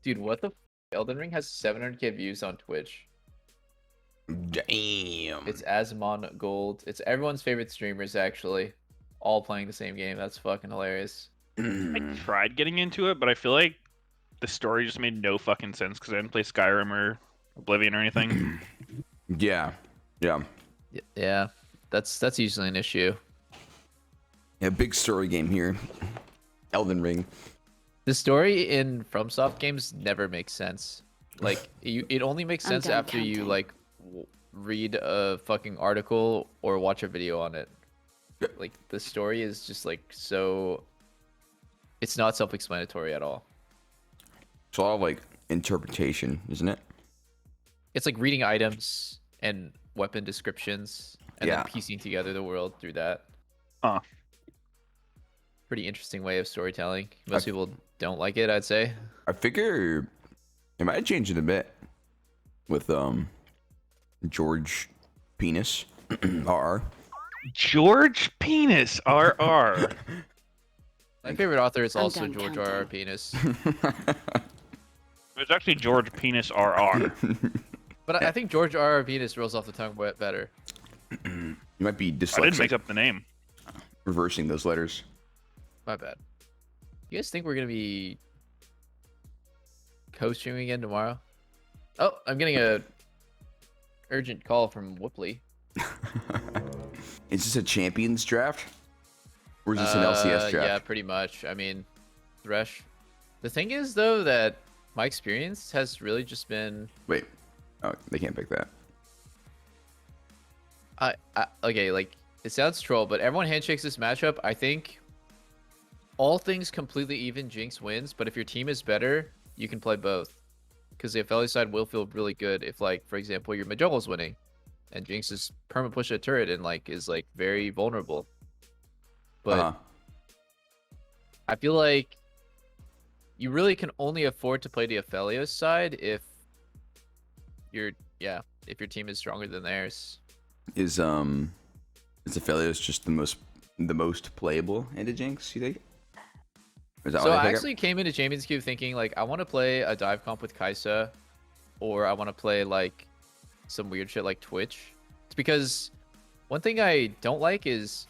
Dude, what the f? Elden Ring has 700k views on Twitch. Damn. It's Asmon Gold. It's everyone's favorite streamers, actually. All playing the same game. That's fucking hilarious. I tried getting into it, but I feel like the story just made no fucking sense because I didn't play Skyrim or Oblivion or anything. Yeah. Yeah, that's usually an issue. Yeah, big story game here. Elden Ring. The story in FromSoft games never makes sense. Like, it only makes sense after you, like, read a fucking article or watch a video on it. Like, the story is just, like, so... It's not self-explanatory at all. It's a lot of, like, interpretation, isn't it? It's like reading items and weapon descriptions and Yeah. then piecing together the world through that. Huh. Pretty interesting way of storytelling. Most people don't like it, I'd say. I figure it might change it a bit with George Penis RR. George Penis RR. My favorite author is I'm also done George counting. R.R. Penis. It's actually George Penis RR. But I think George R.R. Penis rolls off the tongue better. You might be I didn't dyslexic, make up the name. reversing those letters. My bad. You guys think we're going to be co-streaming again tomorrow? Oh, I'm getting a urgent call from Whoopley. Is this a champions draft? Or is this an LCS draft? Yeah, pretty much. I mean, Thresh. The thing is, though, that my experience has really just been... Wait. Oh, they can't pick that. Okay, like, it sounds troll, but everyone handshakes this matchup. I think all things completely even, Jinx wins, but if your team is better, you can play both. Because the FLA side will feel really good if, like, for example, your Majora's winning, and Jinx is perma-push a turret and, like, is, like, very vulnerable. But I feel like you really can only afford to play the Aphelios side if your team is stronger than theirs. Is Aphelios just the most playable into Jinx, you think? Is that So what I think? actually came into Champions Cube thinking, like, I want to play a dive comp with Kai'Sa, or I want to play, like, some weird shit like Twitch. It's because one thing I don't like is,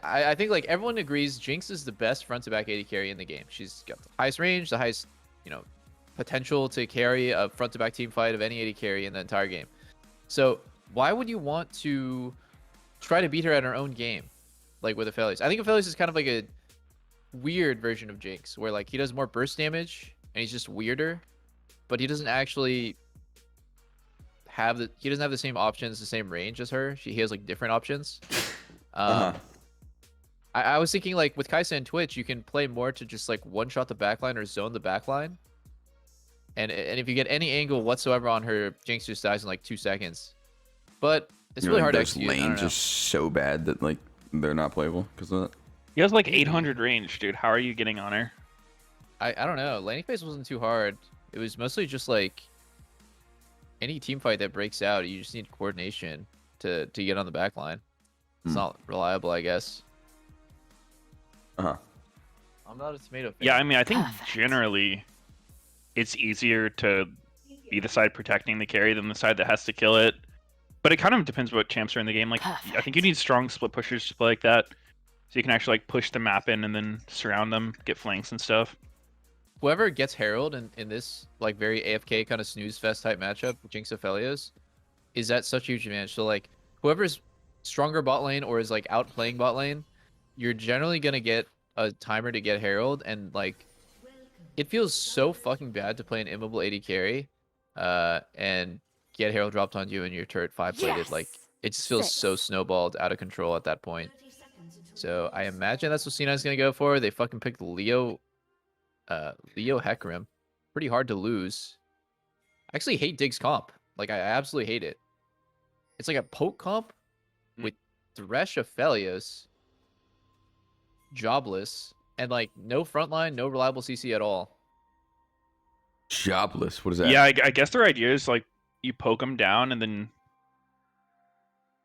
I think, like, everyone agrees Jinx is the best front-to-back AD carry in the game. She's got the highest range, the highest, potential to carry a front-to-back team fight of any AD carry in the entire game. So why would you want to try to beat her at her own game, like with Aphelios? I think Aphelios is kind of like a weird version of Jinx, where, like, he does more burst damage and he's just weirder, but he doesn't actually have the same options, the same range as her. He has, like, different options. I was thinking, like, with Kai'Sa and Twitch, you can play more to just, like, one-shot the backline or zone the backline. And if you get any angle whatsoever on her, Jinx just dies in, like, 2 seconds. But it's really hard to execute. Those lanes are so bad that, like, they're not playable because of that. He has like 800 range, dude. How are you getting on her? I don't know. Laning phase wasn't too hard. It was mostly just, like, any team fight that breaks out, you just need coordination to get on the backline. It's not reliable, I guess. I'm not a tomato fan. Yeah, I mean, I think generally it's easier to be the side protecting the carry than the side that has to kill it. But it kind of depends what champs are in the game. Like, I think you need strong split pushers to play like that. So you can actually, like, push the map in and then surround them, get flanks and stuff. Whoever gets Herald in this, like, very AFK kind of snooze fest type matchup, Jinx Aphelios, is at such a huge advantage. So, like, whoever's stronger bot lane or is, like, outplaying bot lane, you're generally going to get a timer to get Herald, and, like, it feels so fucking bad to play an immobile AD carry and get Herald dropped on you and your turret 5-plated. Yes! Like, it just feels so snowballed out of control at that point. So I imagine that's what C9's going to go for. They fucking picked Leo Hecarim. Pretty hard to lose. I actually hate Dig's comp. Like, I absolutely hate it. It's like a poke comp with Thresh Aphelios, jobless, and, like, no frontline, no reliable CC at all. Jobless? What is that? Yeah, I guess their idea is, like, you poke them down and then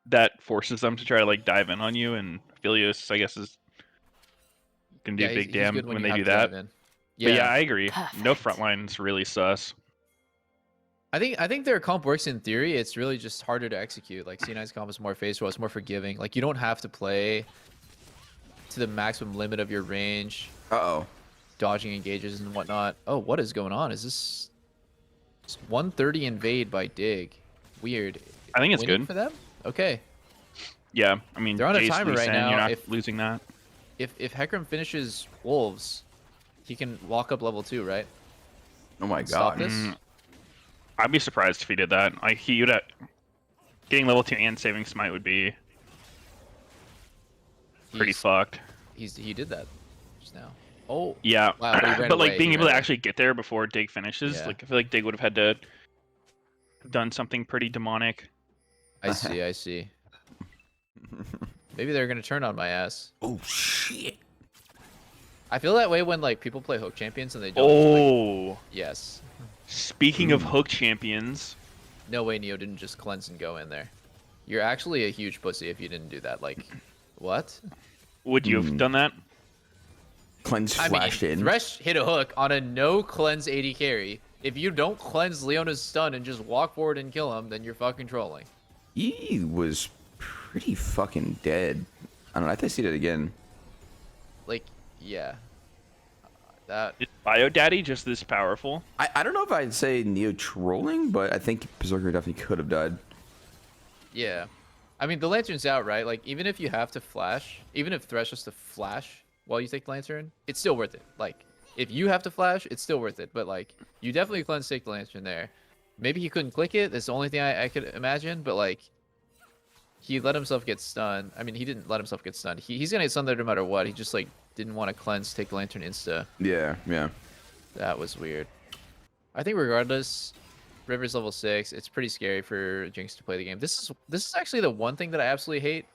that forces them to try to, like, dive in on you, and Aphelios, I guess, can do big damage when they do that. But yeah, I agree. No front line's really sus. I think their comp works in theory. It's really just harder to execute. Like C9's comp is more faithful, it's more forgiving. Like you don't have to play to the maximum limit of your range, Uh-oh. dodging engages and whatnot. Oh, what is going on? Is this it's 130 invade by Dig? Weird. I think it's Winning good for them. Okay. Yeah, I mean, They're on a Jace, timer Lee right Sin, now. You're not If losing that. Hecarim finishes Wolves, he can walk up level 2, right? Oh my Stop god. this. I'd be surprised if he did that. Like he would getting level 2 and saving smite would be pretty fucked. He did that just now. Oh Yeah, wow, but he ran but like away. being He able ran to away. actually get there before Dig finishes, Yeah. like I feel like Dig would have had to have done something pretty demonic. I see. I see. Maybe they're gonna turn on my ass. Oh shit. I feel that way when like people play hook champions and they don't. Like, Oh, yes. speaking of hook champions, No way Neo didn't just cleanse and go in there. You're actually a huge pussy if you didn't do that. Like, what? would you have done that? Cleanse flashed in. Thresh hit a hook on a no cleanse 80 carry. If you don't cleanse Leona's stun and just walk forward and kill him, then you're fucking trolling. He was pretty fucking dead. I don't know. I think I see that again. Like, yeah. That Is Bio Daddy just this powerful? I don't know if I'd say Neo trolling, but I think Berserker definitely could have died. Yeah. I mean, the Lantern's out, right? Like, even if you have to flash, even if Thresh has to flash while you take the Lantern, it's still worth it. Like, if you have to flash, it's still worth it. But, like, you definitely cleanse take the Lantern there. Maybe he couldn't click it. That's the only thing I could imagine. But, like, he let himself get stunned. I mean, he didn't let himself get stunned. He's going to get stunned there no matter what. He just, like, didn't want to cleanse, take the Lantern insta. Yeah, yeah. That was weird. I think regardless, River's level 6. It's pretty scary for Jinx to play the game. This is actually the one thing that I absolutely hate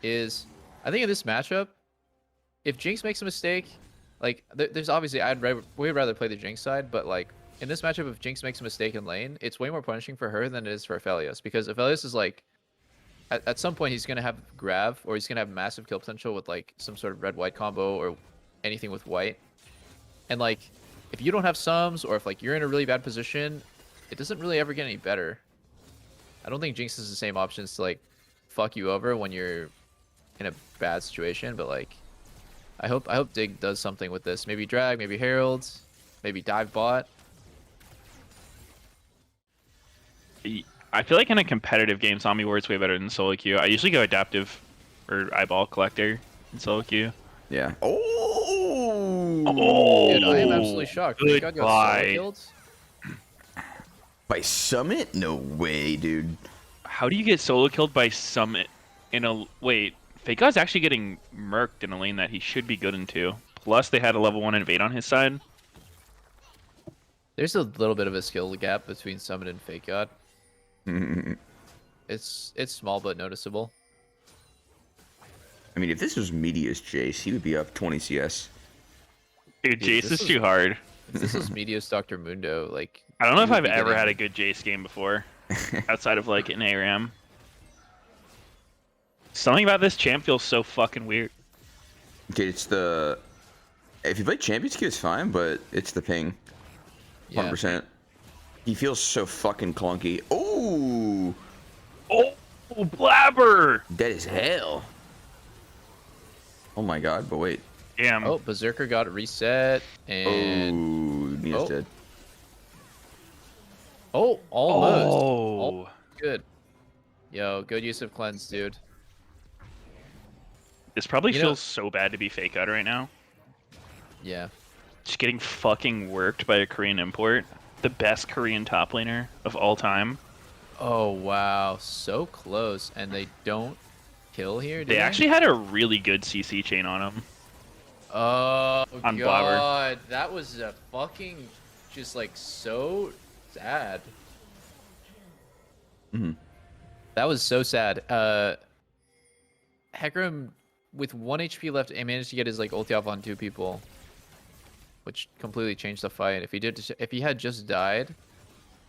is I think in this matchup, if Jinx makes a mistake, like there's obviously way rather play the Jinx side, but like in this matchup, if Jinx makes a mistake in lane, it's way more punishing for her than it is for Aphelios because Aphelios is like at some point he's gonna have Grav or he's gonna have massive kill potential with like some sort of red-white combo or anything with white, and like if you don't have sums or if like you're in a really bad position, it doesn't really ever get any better. I don't think Jinx has the same options to like fuck you over when you're in a bad situation, but like I hope Dig does something with this. Maybe drag, maybe Herald, maybe dive bot. I feel like in a competitive game, Zombie Ward's way better than solo queue. I usually go adaptive or eyeball collector in solo queue. Yeah. Oh! Dude, I am absolutely shocked. FakeGod got solo killed. By Summit? No way, dude. How do you get solo killed by Summit in a... Wait, FakeGod's actually getting murked in a lane that he should be good into. Plus, they had a level 1 invade on his side. There's a little bit of a skill gap between Summit and FakeGod. It's small but noticeable. I mean, if this was Meteos Jace, he would be up 20 CS. Dude, Dude, Jace this is too hard. If this is Meteos Dr. Mundo, like I don't know if you would I've be ever getting- had a good Jace game before. Outside of like an ARAM. Something about this champ feels so fucking weird. Okay, it's the... If you play Champions Queue, it's fine, but it's the ping. 100%. He feels so fucking clunky. Oh! Oh, blabber! Dead as hell. Oh my god, but wait. Damn. Oh, Berserker got reset and Oh, Nia's dead. oh, almost. Oh. Good. Yo, good use of cleanse, dude. This probably You know- feels so bad to be FakeGod right now. Yeah. Just getting fucking worked by a Korean import. The best Korean top laner of all time. Oh wow, so close, and they don't kill here. They actually had a really good CC chain on him. Oh On god, that was a fucking just like so sad. That was so sad. Hecarim with 1 HP left and managed to get his like ulti off on 2 people, which completely changed the fight. If he had just died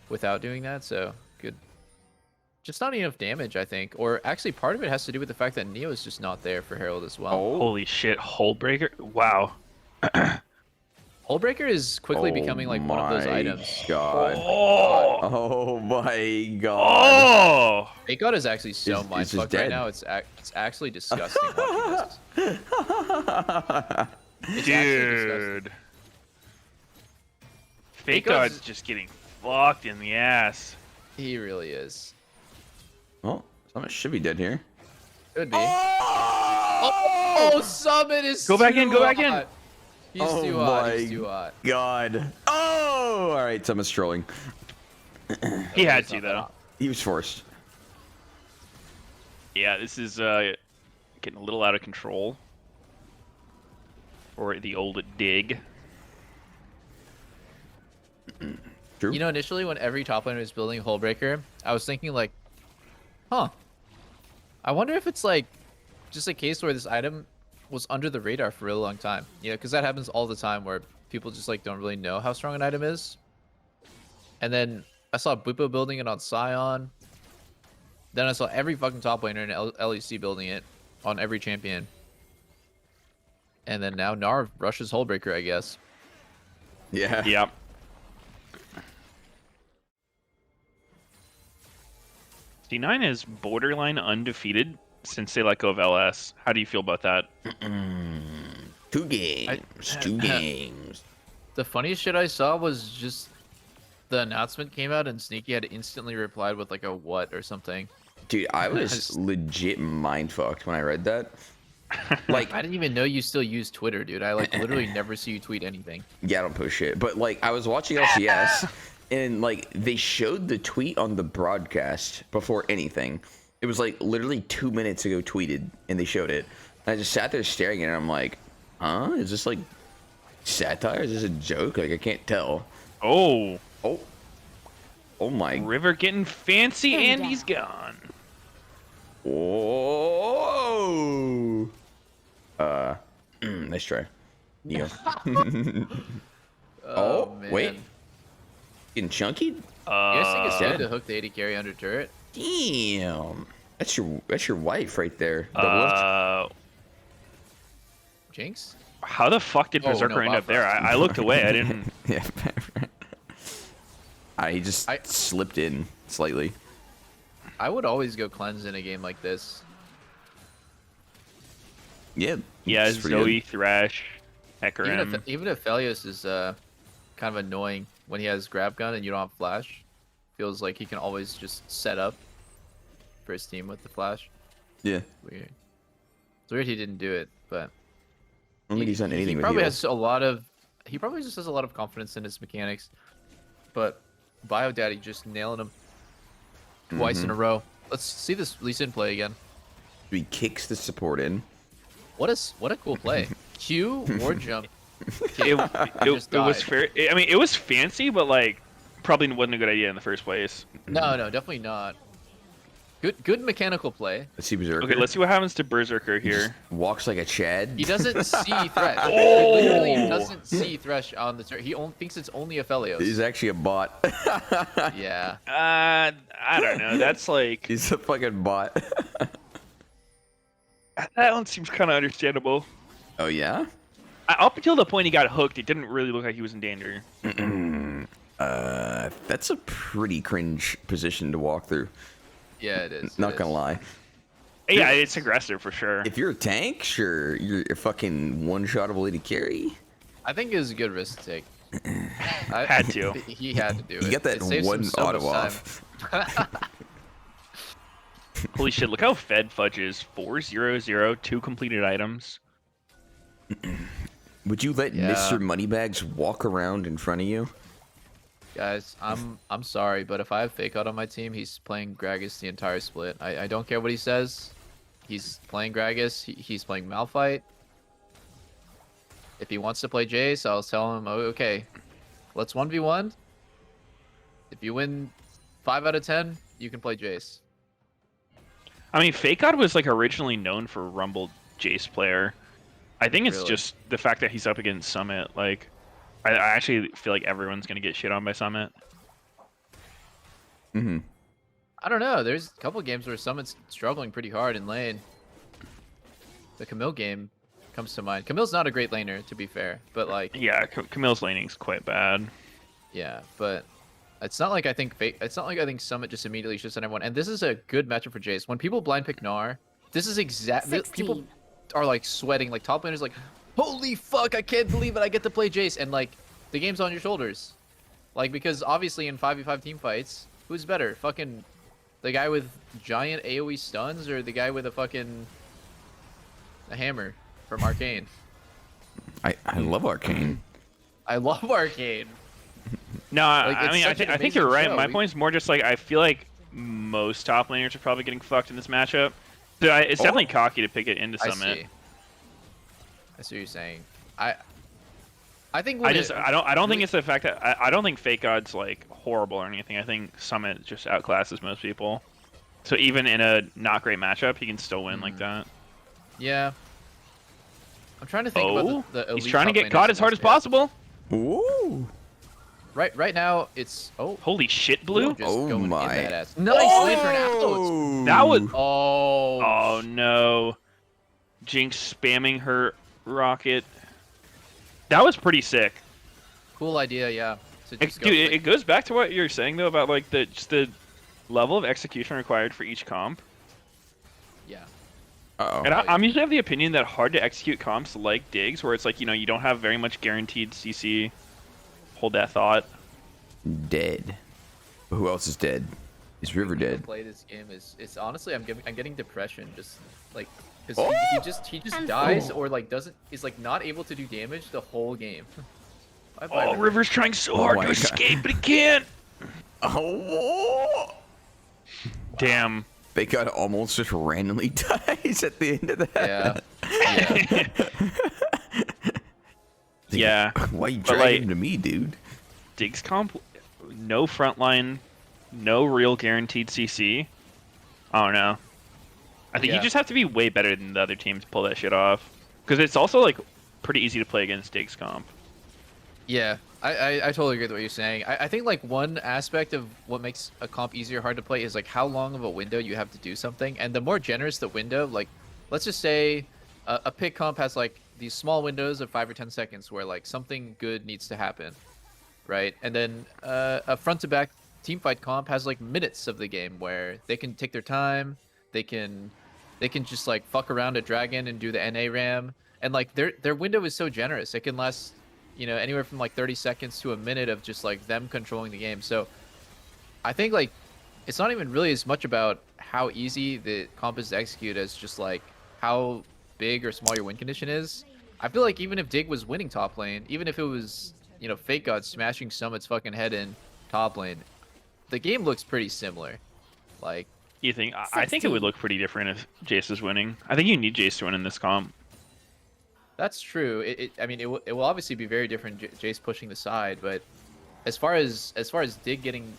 without doing that, so good. Just not enough damage, I think. Or actually, part of it has to do with the fact that Neo is just not there for Herald as well. Oh. Holy shit, Hold Breaker. Wow. Hullbreaker is quickly Oh becoming like one of those my items. God. Oh, Oh my God. oh, FakeGod is actually so It's just mindfucked right dead. now. It's actually disgusting watching this. It's actually disgusting. dude. FakeGod's FakeGod's just getting fucked in the ass. He really is. Well, Summit should be dead here. Could be. Oh, Summit is Go back in, too go back in. hot. He's Oh too hot. my He's too hot. God. Oh, all right. Summit's trolling. He had It's to not that though. hot. He was forced. Yeah, this is getting a little out of control. Or the old dig. True. You know, initially when every top laner was building Hullbreaker, I was thinking like, huh. I wonder if it's like just a case where this item was under the radar for a really long time. You know, because that happens all the time where people just like don't really know how strong an item is. And then I saw Bwipo building it on Scion. Then I saw every fucking top laner in LEC building it on every champion. And then now Narv rushes Hullbreaker, I guess. Yeah. Yep. D9 is borderline undefeated since they let go of LS. How do you feel about that? 2 games. 2 games. The funniest shit I saw was just the announcement came out and Sneaky had instantly replied with like a what or something. Dude, I was legit mindfucked when I read that. Like, I didn't even know you still use Twitter, dude. I like literally never see you tweet anything. yeah, I don't post shit. But like, I was watching LCS, and like, they showed the tweet on the broadcast before anything. It was like literally 2 minutes ago tweeted, and they showed it. And I just sat there staring at it. And I'm like, huh? Is this like satire? Is this a joke? Like, I can't tell. Oh, Oh, oh my. River getting fancy and he's gone. Whoa. Nice try. Yeah. Oh, man. wait. Getting chunky? You guys think it's Uh, good to hook the AD carry under turret? Damn. That's your wife right there. Doublelift. Jinx? How the fuck did Oh, Berserker no, end up Buffer. there? I looked away. I didn't. Yeah. He just slipped in slightly. I would always go cleanse in a game like this. Yeah. Yeah, it's pretty Zoe, good. Thresh, Hecarim. Even if Felios is kind of annoying when he has grab gun and you don't have flash, feels like he can always just set up for his team with the flash. Yeah. Weird. It's weird he didn't do it, but I don't think he's done anything he with probably heal. has a lot of. He probably just has a lot of confidence in his mechanics, but Bio Daddy just nailing him twice in a row. Let's see this Lee Sin play again. He kicks the support in. What a cool play. Q ward jump. It was died. fair. I mean, it was fancy, but like probably wasn't a good idea in the first place. No, definitely not. Good mechanical play. Let's see Berserker. Okay, let's see what happens to Berserker He just here. walks like a Chad. He doesn't see Thresh. Oh! He literally doesn't see Thresh on the turret. He only thinks it's only a Felios. He's actually a bot. Yeah. I don't know. That's like He's a fucking bot. that one seems kind of understandable. Oh yeah? Up until the point he got hooked, it didn't really look like he was in danger. That's a pretty cringe position to walk through. Yeah, it is. Not gonna lie. Yeah, it's aggressive for sure. If you're a tank, sure, you're a fucking one-shotable lady carry. I think it was a good risk to take. Had to. He had to do it. You got that It saves him one so much auto time. off. Holy shit, look how Fed fudges. 4-0-0, 2 completed items. Would you let Yeah. Mr. Moneybags walk around in front of you? Guys, I'm sorry, but if I have FakeGod on my team, he's playing Gragas the entire split. I don't care what he says. He's playing Gragas. He's playing Malphite. If he wants to play Jace, I'll tell him, oh, okay, let's 1v1. If you win 5 out of 10, you can play Jace. I mean, FakeGod was like originally known for a Rumble Jace player. I think it's Really? just the fact that he's up against Summit. Like, I actually feel like everyone's gonna get shit on by Summit. Mm-hmm. I don't know. There's a couple games where Summit's struggling pretty hard in lane. The Camille game comes to mind. Camille's not a great laner, to be fair, but like Yeah, Camille's laning's quite bad. yeah, but it's not like I think Summit just immediately shifts on everyone. And this is a good matchup for Jace. When people blind pick Gnar, this is exactly people are like sweating. Like top laners like, holy fuck, I can't believe it. I get to play Jace, and like the game's on your shoulders. Like because obviously in 5v5 team fights, who's better? Fucking the guy with giant AoE stuns or the guy with a hammer from Arcane? I love Arcane. I love Arcane. No, Like, I mean, I think you're right. My point's more just like I feel like most top laners are probably getting fucked in this matchup. So it's definitely cocky to pick it into Summit. I see what you're saying. I think I don't think it's the fact that I don't think FakeGod's like horrible or anything. I think Summit just outclasses most people. So even in a not great matchup, he can still win like that. Yeah. I'm trying to think about the elite he's trying to top get laners caught in as hard this as game. possible. Ooh. Right now it's Holy shit, Blue! just Oh going my. in that ass. Nice lantern out. That was Oh no, Jinx spamming her rocket. That was pretty sick. cool idea, yeah. So just Dude, it goes back to what you're saying though about like just the level of execution required for each comp. yeah. Uh-oh. And I'm usually of the opinion that hard to execute comps like Diggs, where it's like, you don't have very much guaranteed CC. Hold that thought. Dead. Who else is dead? Is River dead? Play this game is honestly I'm getting depression just like because Oh! he just dies or like is like not able to do damage the whole game. Bye-bye, Oh, River. River's trying so Oh hard my to God. escape, but he can't. Oh. Damn. FakeGod almost just randomly dies at the end of that. Yeah. Yeah. Why you But, dragging like, him to me, dude? Diggs comp, no frontline, no real guaranteed CC. I don't know. I think you just have to be way better than the other team to pull that shit off. Because it's also like pretty easy to play against Diggs comp. Yeah, I totally agree with what you're saying. I think like one aspect of what makes a comp easier or hard to play is like how long of a window you have to do something. And the more generous the window, like let's just say a pick comp has like these small windows of 5 or 10 seconds where like something good needs to happen, right? And then a front to back team fight comp has like minutes of the game where they can take their time, they can just like fuck around a dragon and do the NA ram, and like their window is so generous. It can last anywhere from like 30 seconds to a minute of just like them controlling the game. So I think like it's not even really as much about how easy the comp is to execute as just like how big or small your win condition is. I feel like even if Dig was winning top lane, even if it was FakeGod smashing Summit's fucking head in top lane, the game looks pretty similar. Like You think? I think it would look pretty different if Jace is winning. I think you need Jace to win in this comp. that's true. I mean, it will obviously be very different. Jace pushing the side, but as far as Dig getting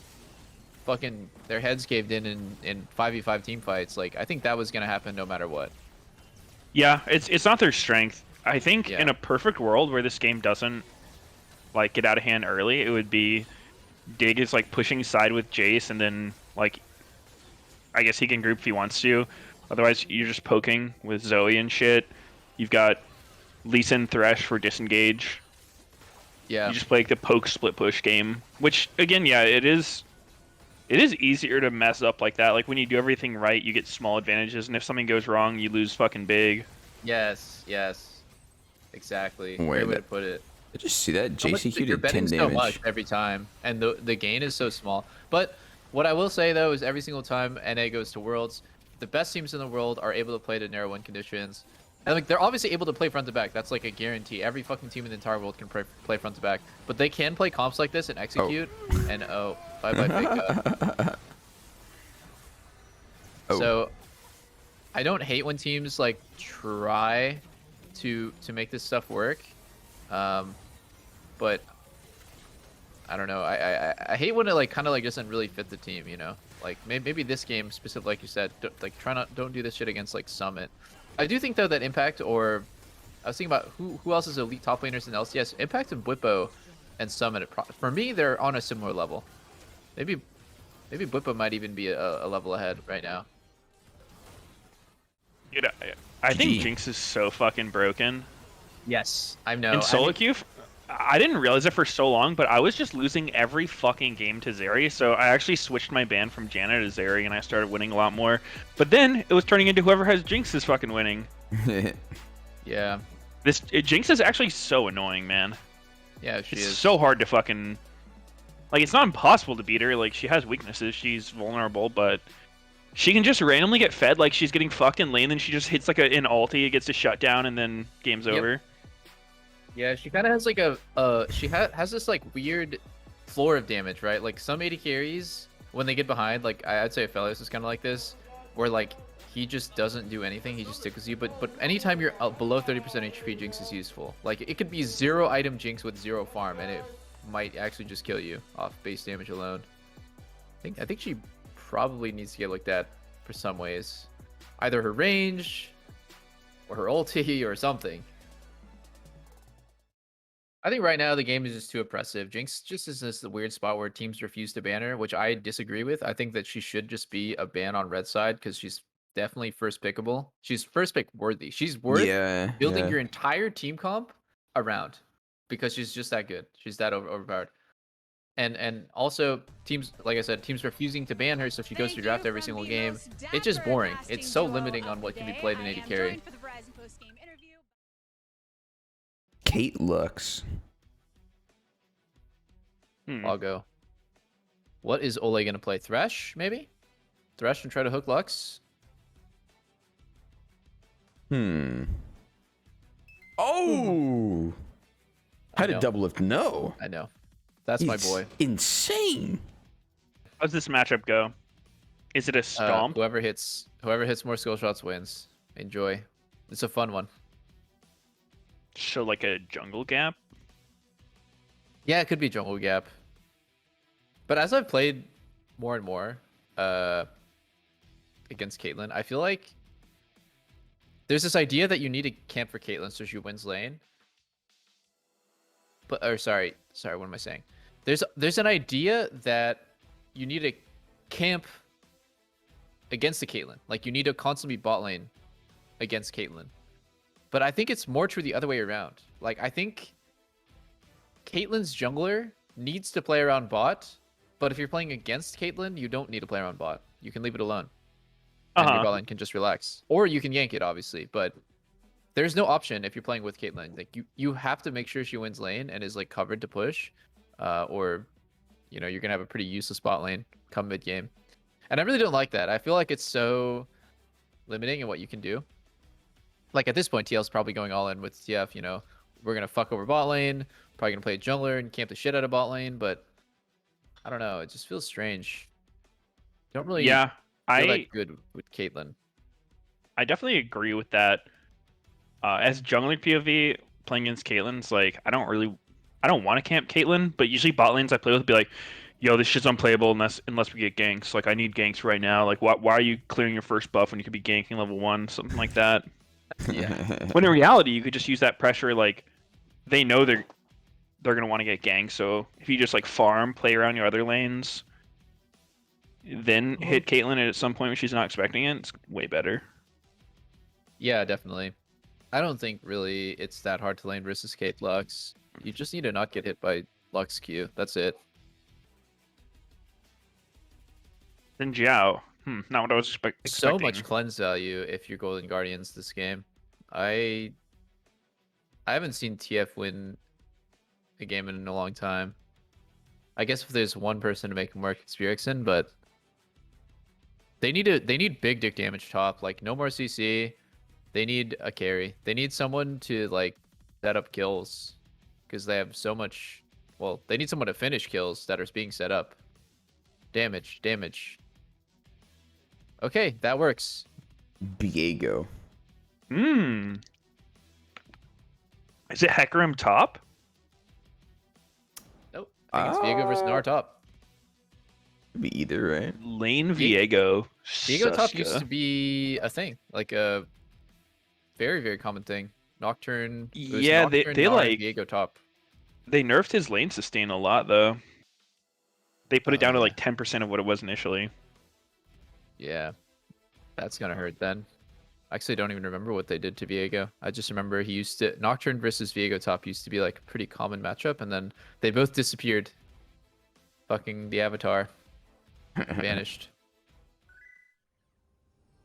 fucking their heads caved in 5v5 team fights, like I think that was gonna happen no matter what. Yeah, it's not their strength. I think Yeah. in a perfect world where this game doesn't like get out of hand early, it would be Dig is like pushing side with Jace, and then like I guess he can group if he wants to. Otherwise, you're just poking with Zoe and shit. You've got Lisa and Thresh for disengage. Yeah. You just play like the poke split push game, which again, yeah, it is easier to mess up like that. Like when you do everything right, you get small advantages, and if something goes wrong, you lose fucking big. Yes. Exactly. Wait, Great way to put it. Did you see that? How much- JCQ you're did 10 betting so damage. much every time, and the gain is so small. But what I will say though is every single time NA goes to Worlds, the best teams in the world are able to play to narrow win conditions, and like they're obviously able to play front to back. That's like a guarantee. Every fucking team in the entire world can play front to back, but they can play comps like this and execute. And bye bye FakeGod. Oh. So I don't hate when teams like try to make this stuff work, but I don't know. I hate when it like kind of like doesn't really fit the team. Like maybe this game specific, like you said, don't do this shit against like Summit. I do think though that Impact, or I was thinking about who else is elite top laners in LCS. Impact and Bwipo and Summit, for me, they're on a similar level. Maybe Bwipo might even be a level ahead right now. I think GG. Jinx is so fucking broken. Yes, I know. In I solo mean, queue, I didn't realize it for so long, but I was just losing every fucking game to Zeri, so I actually switched my ban from Janna to Zeri, and I started winning a lot more. But then it was turning into whoever has Jinx is fucking winning. yeah, Jinx is actually so annoying, man. yeah, she It's is. so hard to fucking... Like, it's not impossible to beat her. Like, she has weaknesses. She's vulnerable, but she can just randomly get fed like she's getting fucked in lane, and she just hits like an ulti, it gets a shutdown, and then game's over. Yeah, she kind of has like has this like weird floor of damage, right? Like some AD carries, when they get behind, like I'd say Aphelios is kind of like this, where like he just doesn't do anything, he just tickles you. But anytime you're below 30% HP, Jinx is useful. Like it could be 0 item Jinx with 0 farm, and it might actually just kill you off base damage alone. I think she probably needs to get looked at for some ways, either her range, or her ulti, or something. I think right now the game is just too oppressive. Jinx just is this weird spot where teams refuse to ban her, which I disagree with. I think that she should just be a ban on red side because she's definitely first pickable. She's first pick worthy. She's worth Yeah, building yeah. your entire team comp around because she's just that good. She's that overpowered. And also teams, like I said, teams refusing to ban her, so she goes to draft every single game. It's just boring. It's so limiting on what can be played in AD carry. Kate Lux. I'll go. What is Ole gonna play? Thresh, maybe? Thresh and try to hook Lux? Oh! How did know. Doublelift know? I know. That's my boy. Insane. How's this matchup go? Is it a stomp? Whoever hits more skill shots wins. Enjoy. It's a fun one. So like a jungle gap? Yeah, it could be jungle gap. But as I've played more and more against Caitlyn, I feel like there's this idea that you need to camp for Caitlyn so she wins lane. But sorry, what am I saying? There's an idea that you need to camp against the Caitlyn. Like you need to constantly be bot lane against Caitlyn. But I think it's more true the other way around. Like I think Caitlyn's jungler needs to play around bot, but if you're playing against Caitlyn, you don't need to play around bot. You can leave it alone. And your bot lane can just relax. Or you can yank it, obviously, but there's no option if you're playing with Caitlyn. Like you have to make sure she wins lane and is like covered to push, or you know you're gonna have a pretty useless bot lane come mid game. And I really don't like that. I feel like it's so limiting in what you can do. Like at this point, TL's probably going all in with TF. You know, we're gonna fuck over bot lane. Probably gonna play a jungler and camp the shit out of bot lane. But I don't know. It just feels strange. Don't really feel that good with Caitlyn. I definitely agree with that. As jungler POV playing against Caitlyn's like I don't want to camp Caitlyn, but usually bot lanes I play with be like, yo, this shit's unplayable unless we get ganks. Like I need ganks right now. Like why are you clearing your first buff when you could be ganking level 1, something like that. Yeah. When in reality you could just use that pressure. Like they know they're gonna want to get ganked, so if you just like farm, play around your other lanes, then hit Caitlyn at some point when she's not expecting it, it's way better. Yeah, definitely. I don't think really it's that hard to lane versus Kate Lux. You just need to not get hit by Lux Q. That's it. Then Jiao. Not what I was expecting. So much cleanse value if you're Golden Guardians this game. I haven't seen TF win a game in a long time. I guess if there's one person to make him work, it's Bjergsen, but they need big dick damage top. Like no more CC. They need a carry. They need someone to like set up kills because they have so much. Well, they need someone to finish kills that are being set up. Damage. Okay, that works. Viego. Is it Hecarim top? Nope. I think it's Viego versus Gnar top. Could be either, right? Lane Viego. Viego top used to be a thing, like a very, very common thing. Nocturne. Yeah, Nocturne, they Gnar, like Viego top. They nerfed his lane sustain a lot though. They put it down to like 10% of what it was initially. Yeah, that's gonna hurt then. I actually don't even remember what they did to Viego. I just remember he used to Nocturne versus Viego top used to be like a pretty common matchup, and then they both disappeared. Fucking the avatar vanished.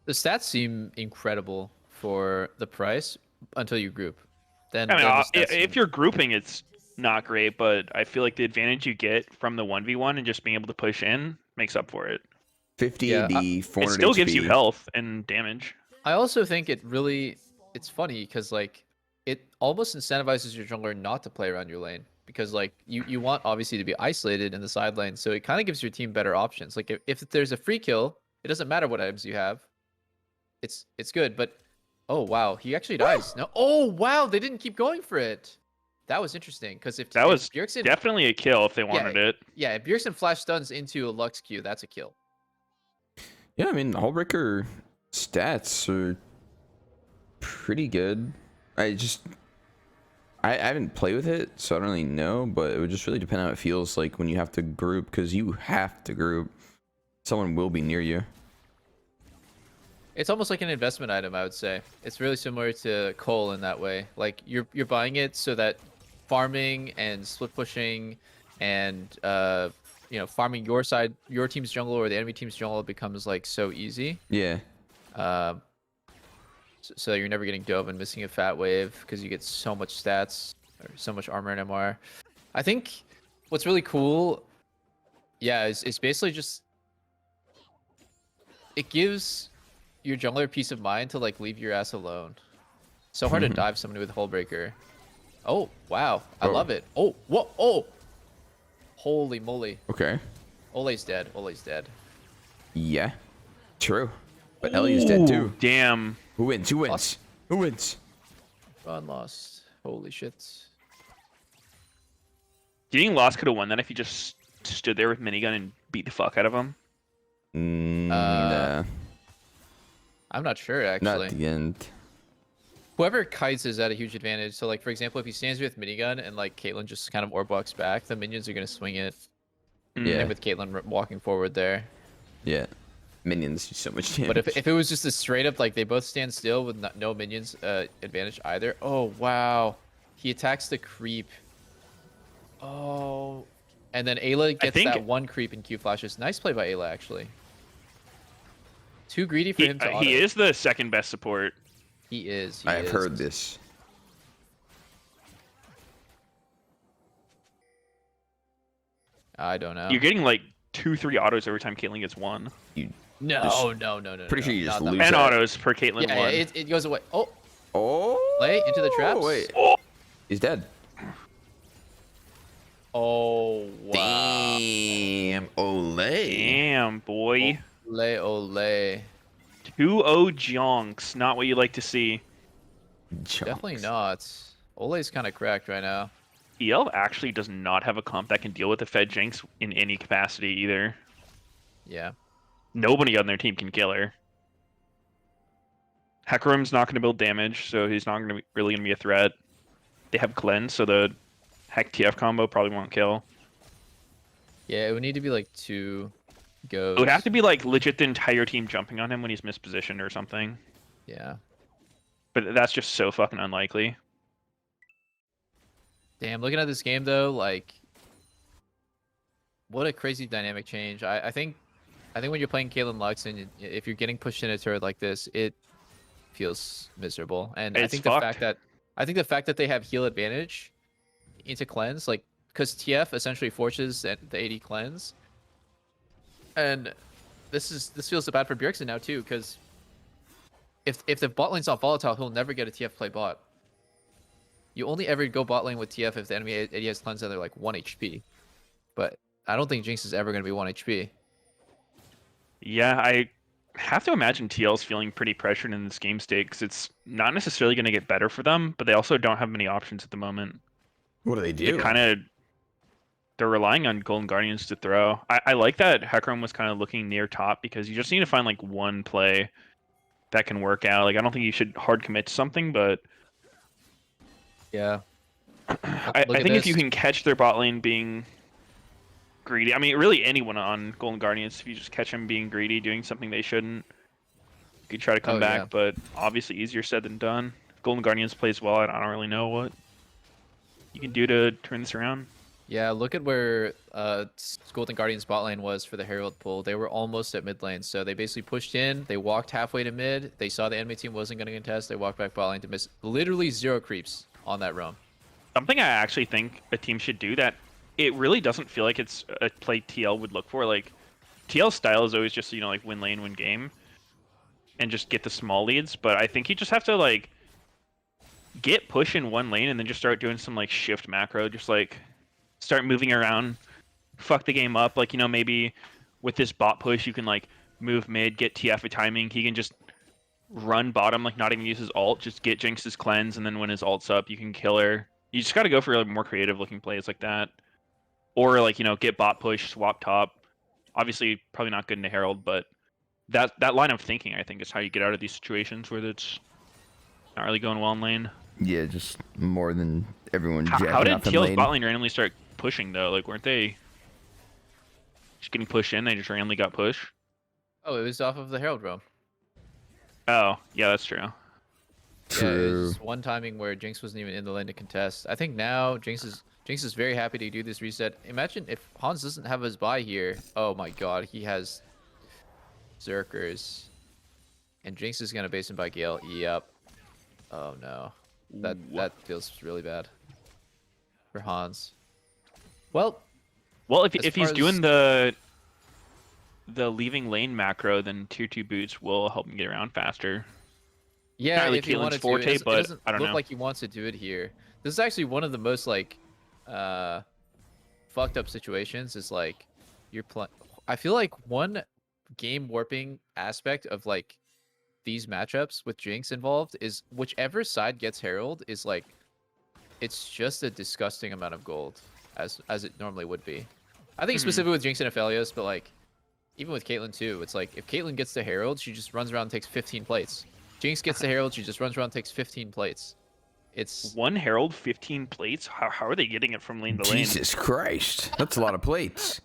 The stats seem incredible for the price until you group. Then, I mean, then the stats if seem... you're grouping, it's not great, but I feel like the advantage you get from the 1v1 and just being able to push in makes up for it. 50 Yeah, AD, It 400 still HP. gives you health and damage. I also think it's funny because like it almost incentivizes your jungler not to play around your lane because like you want obviously to be isolated in the side lane, so it kind of gives your team better options. Like if there's a free kill, it doesn't matter what items you have. It's good, but oh wow, he actually dies. No, oh wow, they didn't keep going for it. That was interesting because That if was Bjergsen, definitely a kill if they wanted it. yeah, if Bjergsen flash stuns into a Lux Q, that's a kill. Yeah, I mean, Hullbreaker stats are pretty good. I haven't played with it, so I don't really know, but it would just really depend on how it feels like when you have to group, because you have to group. Someone will be near you. It's almost like an investment item, I would say. It's really similar to coal in that way. Like you're buying it so that farming and split pushing and farming your side, your team's jungle or the enemy team's jungle becomes like so easy. Yeah. So you're never getting dove and missing a fat wave because you get so much stats or so much armor and MR. I think what's really cool, yeah, is basically just it gives your jungler peace of mind to like leave your ass alone. So hard to dive somebody with Hullbreaker. Oh wow, I love it. Oh whoa, oh, holy moly. Okay. Ole's dead. Ole's dead. Yeah. True. But Ellie's dead too. Damn. Who wins? Who wins? Lost. Who wins? Run lost. Holy shit. Getting lost could have won that if you just stood there with minigun and beat the fuck out of him. Nah. I'm not sure actually. Not the end. Whoever kites is at a huge advantage. So like for example, if he stands with minigun and like Caitlyn just kind of orb walks back, the minions are gonna swing it. Yeah. And with Caitlyn walking forward there. Yeah. Minions do so much damage. But if it was just a straight up like they both stand still with no minions advantage either. Oh wow, he attacks the creep. Oh, and then Ayla gets that one creep in Q flashes. Nice play by Ayla actually. Too greedy for him to auto. He is the second best support. He is. I have heard this. I don't know. You're getting like 2-3 autos every time Caitlyn gets one. No. Pretty sure you just lose 10 that. autos per Caitlyn Yeah, one. it goes away. Oh. Oh. Play into the traps. Wait. Oh. He's dead. Oh wow. Damn. Olay. Damn, boy. Ole. 2-0 jonks. Not what you like to see. Definitely not. Ole's kind of cracked right now. EL actually does not have a comp that can deal with the Fed Jinx in any capacity either. Yeah. Nobody on their team can kill her. Hecarim's not going to build damage, so he's not really going to be a threat. They have Cleanse, so the Heck TF combo probably won't kill. Yeah, it would need to be like 2 goes. It would have to be like legit the entire team jumping on him when he's mispositioned or something. Yeah. But that's just so fucking unlikely. Damn, looking at this game though, like, what a crazy dynamic change. I think when you're playing Caitlyn Lux and if you're getting pushed in a turret like this, it feels miserable. And I think the fact that they have heal advantage into cleanse, like, because TF essentially forces the AD cleanse, and this feels so bad for Bjergsen now too, because if the bot lane's not volatile, he'll never get a TF play bot. You only ever go bot lane with TF if the enemy AD has cleanse and they're like 1 HP. But I don't think Jinx is ever going to be 1 HP. Yeah, I have to imagine TL's feeling pretty pressured in this game state because it's not necessarily going to get better for them, but they also don't have many options at the moment. What do they do? They're relying on Golden Guardians to throw. I like that Hecarim was kind of looking near top because you just need to find like one play that can work out. Like I don't think you should hard commit to something, but yeah, I think if you can catch their bot lane being greedy, I mean really anyone on Golden Guardians, if you just catch them being greedy, doing something they shouldn't, You could try to come Oh, back, yeah. but obviously easier said than done. If Golden Guardians plays well, I don't really know what you can do to turn this around. Yeah, look at where Golden Guardian's bot lane was for the Herald pull. They were almost at mid lane, so they basically pushed in. They walked halfway to mid. They saw the enemy team wasn't going to contest. They walked back bot lane to miss literally 0 creeps on that roam. Something I actually think a team should do that it really doesn't feel like it's a play TL would look for. Like, TL's style is always just, you know, like win lane, win game, and just get the small leads. But I think you just have to, like, get push in one lane and then just start doing some, like, shift macro. Just, like, start moving around, fuck the game up. Like, you know, maybe with this bot push, you can, like, move mid, get TF a timing. He can just run bottom, like, not even use his ult, just get Jinx's cleanse, and then when his ult's up, you can kill her. You just got to go for like, more creative looking plays like that. Or, like, you know, get bot push, swap top. Obviously, probably not good into Herald, but that line of thinking, I think, is how you get out of these situations where it's not really going well in lane. Yeah, just more than everyone How jacking did off in TL's lane. bot lane randomly start pushing, though? Like, weren't they just getting pushed in? They just randomly got pushed? Oh, it was off of the Herald roam. Oh, yeah, that's true. Yeah, it True. was one timing where Jinx wasn't even in the lane to contest. I think now Jinx is very happy to do this reset. Imagine if Hans doesn't have his buy here. Oh my god, he has Zerkers. And Jinx is gonna base him by Gale. Yep. Oh no. That feels really bad for Hans. Well, if he's far doing as- the leaving lane macro, then tier 2 boots will help him get around faster. yeah, Not really if he Caitlyn's wanted forte, to, it but doesn't I don't look know. like he wants to do it here. This is actually one of the most like fucked up situations. Is like you're playing. I feel like one game warping aspect of like these matchups with Jinx involved is whichever side gets Herald is like it's just a disgusting amount of gold as it normally would be. I think specifically with Jinx and Aphelios, but like even with Caitlyn too, it's like if Caitlyn gets the Herald, she just runs around and takes 15 plates. Jinx gets the Herald, she just runs around and takes 15 plates. It's One Herald, 15 plates? How are they getting it from lane to lane? Jesus Christ, that's a lot of plates.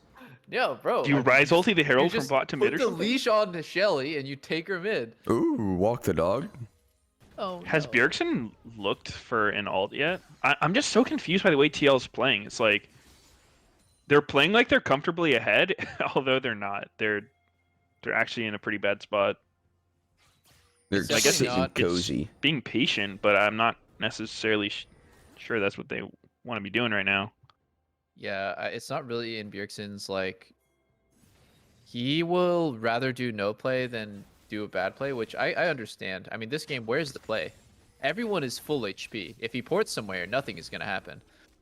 no, bro. Do you Ryze ulti the Herald from just bot to mid or put the something? leash on to Shelly and you take her mid. Ooh, walk the dog. Oh, Has no. Bjergsen looked for an ult yet? I'm just so confused by the way TL's playing. It's like they're playing like they're comfortably ahead, although they're not. They're actually in a pretty bad spot. They're It's just definitely sitting not- cozy. Being patient, but I'm not necessarily sure that's what they want to be doing right now. Yeah, it's not really in Bjergsen's like. He will rather do no play than do a bad play, which I understand. I mean, this game, where's the play? Everyone is full HP. If he ports somewhere, nothing is gonna happen.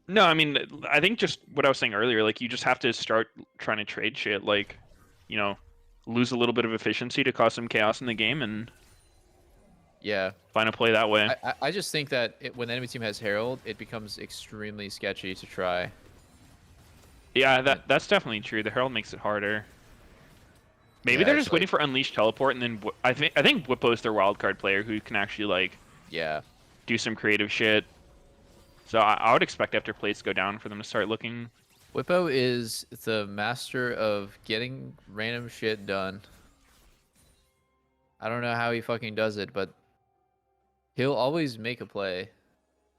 No, I mean, I think just what I was saying earlier, like, you just have to start trying to trade shit, like, you know, lose a little bit of efficiency to cause some chaos in the game and Yeah, find a play that way. I just think that when the enemy team has Herald, it becomes extremely sketchy to try. Yeah, that's definitely true. The Herald makes it harder. Maybe Yeah, they're it's just waiting like- for Unleash Teleport, and then I think Whippo's their wildcard player who can actually, like, Yeah, do some creative shit. So I would expect after plates go down for them to start looking. Whippo is the master of getting random shit done. I don't know how he fucking does it, but he'll always make a play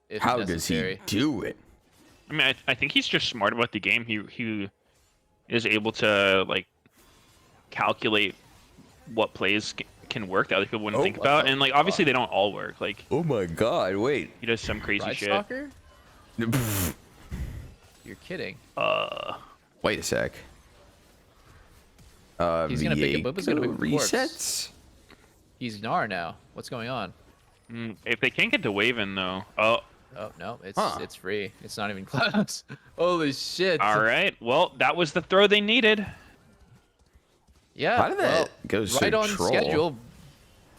if How necessary. does he do it? I mean, I think he's just smart about the game. He is able to, like, calculate what plays can work that other people wouldn't Oh, think about, and, like, obviously they don't all work. Like, Oh my God! Wait. he does some crazy Ride shit. Stalker? You're kidding. Wait a sec. He's gonna pick it, Bubba's gonna pick the corpse. resets. He's Gnar now. What's going on? If they can't get to Waven, though. Oh, Oh no, Huh. it's free. It's not even clouds. Holy shit. all right. Well, that was the throw they needed. Yeah. How did that go so right on troll? schedule?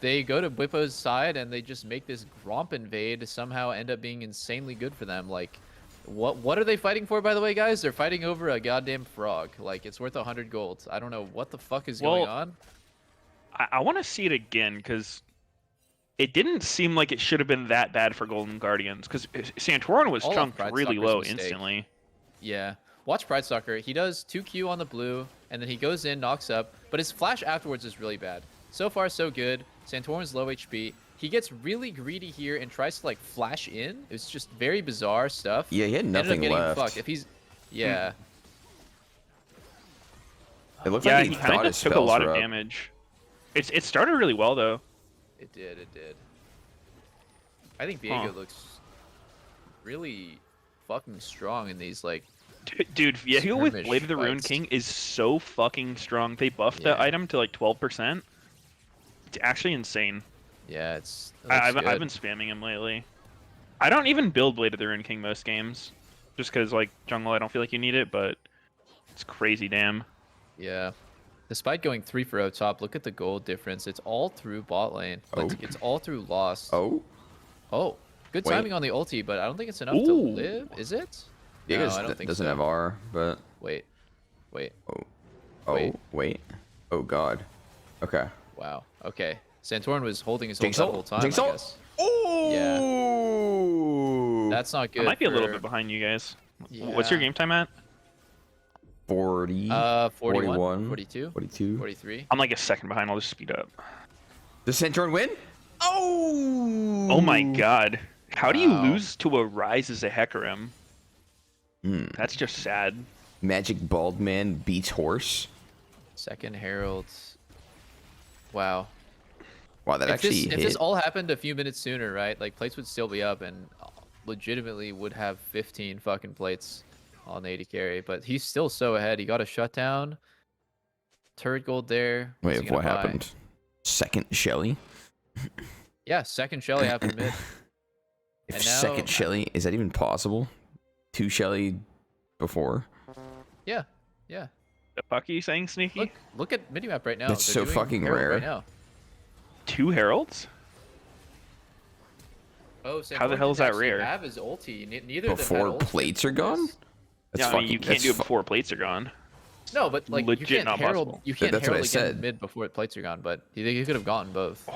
They go to Whippo's side and they just make this Gromp invade somehow end up being insanely good for them. Like, what are they fighting for, by the way, guys? They're fighting over a goddamn frog. Like, it's worth 100 gold. I don't know what the fuck is going Well, on. I want to see it again because it didn't seem like it should have been that bad for Golden Guardians because Santorin was All of chunked Pride really Stalker's low mistake. instantly. Yeah. Watch Pride Stalker. He does 2Q on the blue, and then he goes in, knocks up, but his flash afterwards is really bad. so far so good. Santorin's low HP. He gets really greedy here and tries to like flash in. It's just very bizarre stuff. Yeah, he had Ended up nothing getting left. fucked. If he's, yeah. It looked Yeah, like he he kind thought of his took a spells lot were of up. damage. It started really well though. It did. It did. I think Viego looks really fucking strong in these like. Dude, Viego with Skirmish Blade of the Ruin fights. King is so fucking strong. They buffed that Yeah. item to like 12%. It's actually insane. Yeah, it's. It I've looks been good. spamming him lately. I don't even build Blade of the Ruin King most games, just because like jungle, I don't feel like you need it, but it's crazy damn. Yeah. Despite going 3-0 top, look at the gold difference. It's all through bot lane. Like, Oh. it's all through lost. Oh, Oh, good Wait. timing on the ulti, but I don't think it's enough to Ooh. live. Is it? Viego No, I don't think doesn't so. have R, but Wait. oh, Wait. wait. Oh God. Okay. Wow. Okay. Santorin was holding his ult Jinx that ult? whole time, Jinx I ult? guess. Oh. That's not good. I might be a little for- bit behind you guys. What's your Yeah. game time at? 40. 41, 41, 42, 42. 43. I'm like a second behind. I'll just speed up. Does Santorin win? Oh. Oh my god. How do you Wow. lose to a Ryze as a Hecarim? Hmm. That's just sad. Magic bald man beats horse. Second Herald. Wow. Wow, that actually If hit. this all happened a few minutes sooner, right? Like, plates would still be up and legitimately would have 15 fucking plates on the 80 carry. But he's still so ahead. He got a shutdown. Turret gold there. What's he Wait, gonna what buy? happened? Second Shelly? Yeah, second Shelly happened mid. If And now- second Shelly, is that even possible? Two Shelly before? Yeah, yeah. The fuck are you saying, Sneaky? Look at minimap right now. That's They're so doing fucking Herald rare. right now. 2 Heralds? Oh, How the Santorin hell is didn't that actually rare? Have his ulti. Neither of them Before had ults plates are before gone? this. That's Yeah, I mean, you can't that's do it fu- before plates are gone. No, but like you Legit can't not herald. possible. You can't That's what herald I again said. mid before plates are gone. But he could have gotten both.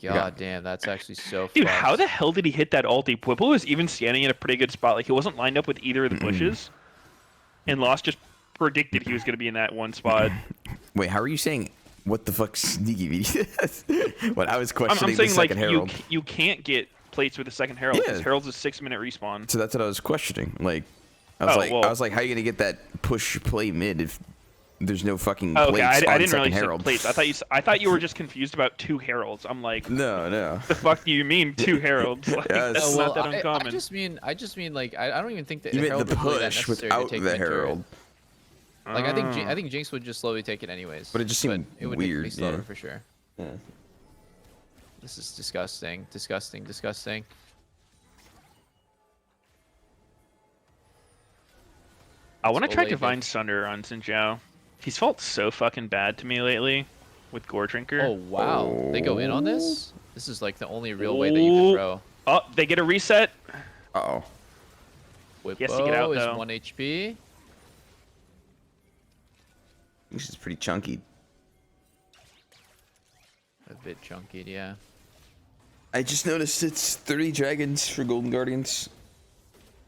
God damn, that's actually so. Dude, fucked. how the hell did he hit that ulti? Whipple was even standing in a pretty good spot. Like, he wasn't lined up with either of the bushes. And Lost just predicted he was going to be in that one spot. Wait, how are you saying what the fuck sneaky video? When I was I'm questioning saying, the like, second Herald. you can't get plates with the second Herald because Yeah. Herald's a 6-minute respawn. So that's what I was questioning. Like, I was Oh, like, well. how are you gonna get that push play mid if there's no fucking Oh, plates okay, I on didn't second really say Herald? plates. I thought you were just confused about 2 Heralds. I'm like, No. the fuck do you mean 2 Heralds? Like, Yeah, that's Oh, well, not that I uncommon. just mean like I don't even think that You meant Herald the was really that push necessary to without take the mid turret. Herald. Like I think Jinx would just slowly take it anyways. But it just seemed it would weird, Make me slower yeah. for sure. Yeah. This is disgusting. Disgusting. I want to try Olay Divine hit. Sunder on Xin. He's felt so fucking bad to me lately with Gore Drinker. Oh wow, they go in on this. This is like the only real way that you can throw. Oh, they get a reset. Uh-oh. Whippo He has to get out, is though. 1 HP. This is pretty chunky. A bit chunky, yeah. I just noticed it's 30 dragons for Golden Guardians.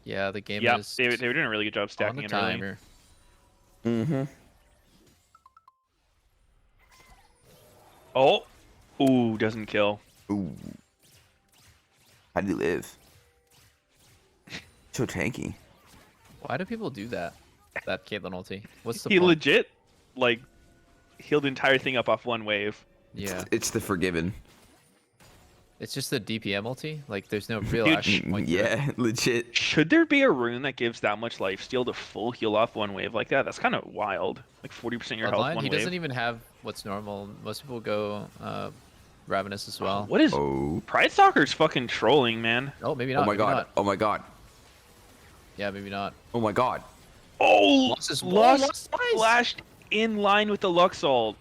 Yeah, the game Yeah, is they were doing a really good job on stacking the it early. timer. Mm-hmm. Oh, ooh, doesn't kill. Ooh. How do you live? So tanky. Why do people do that? That Caitlyn ulti. What's the He point? legit like healed the entire thing up off one wave. Yeah, It's the Forgiven. it's just the DPM ulti. Like, there's no real Dude, actual point to it. Yeah, legit. Should there be a rune that gives that much lifesteal to full heal off one wave like that? That's kind of wild. Like 40% your health Bloodline, one he wave. doesn't even have what's normal. Most people go Ravenous as well. What is Oh. Pride Stalker's fucking trolling, man? Oh, maybe not. Oh my maybe god. Not. Oh my god. Yeah, maybe not. Oh my god. Oh, Lost his- Lost lost twice. flashed in line with the Lux ult.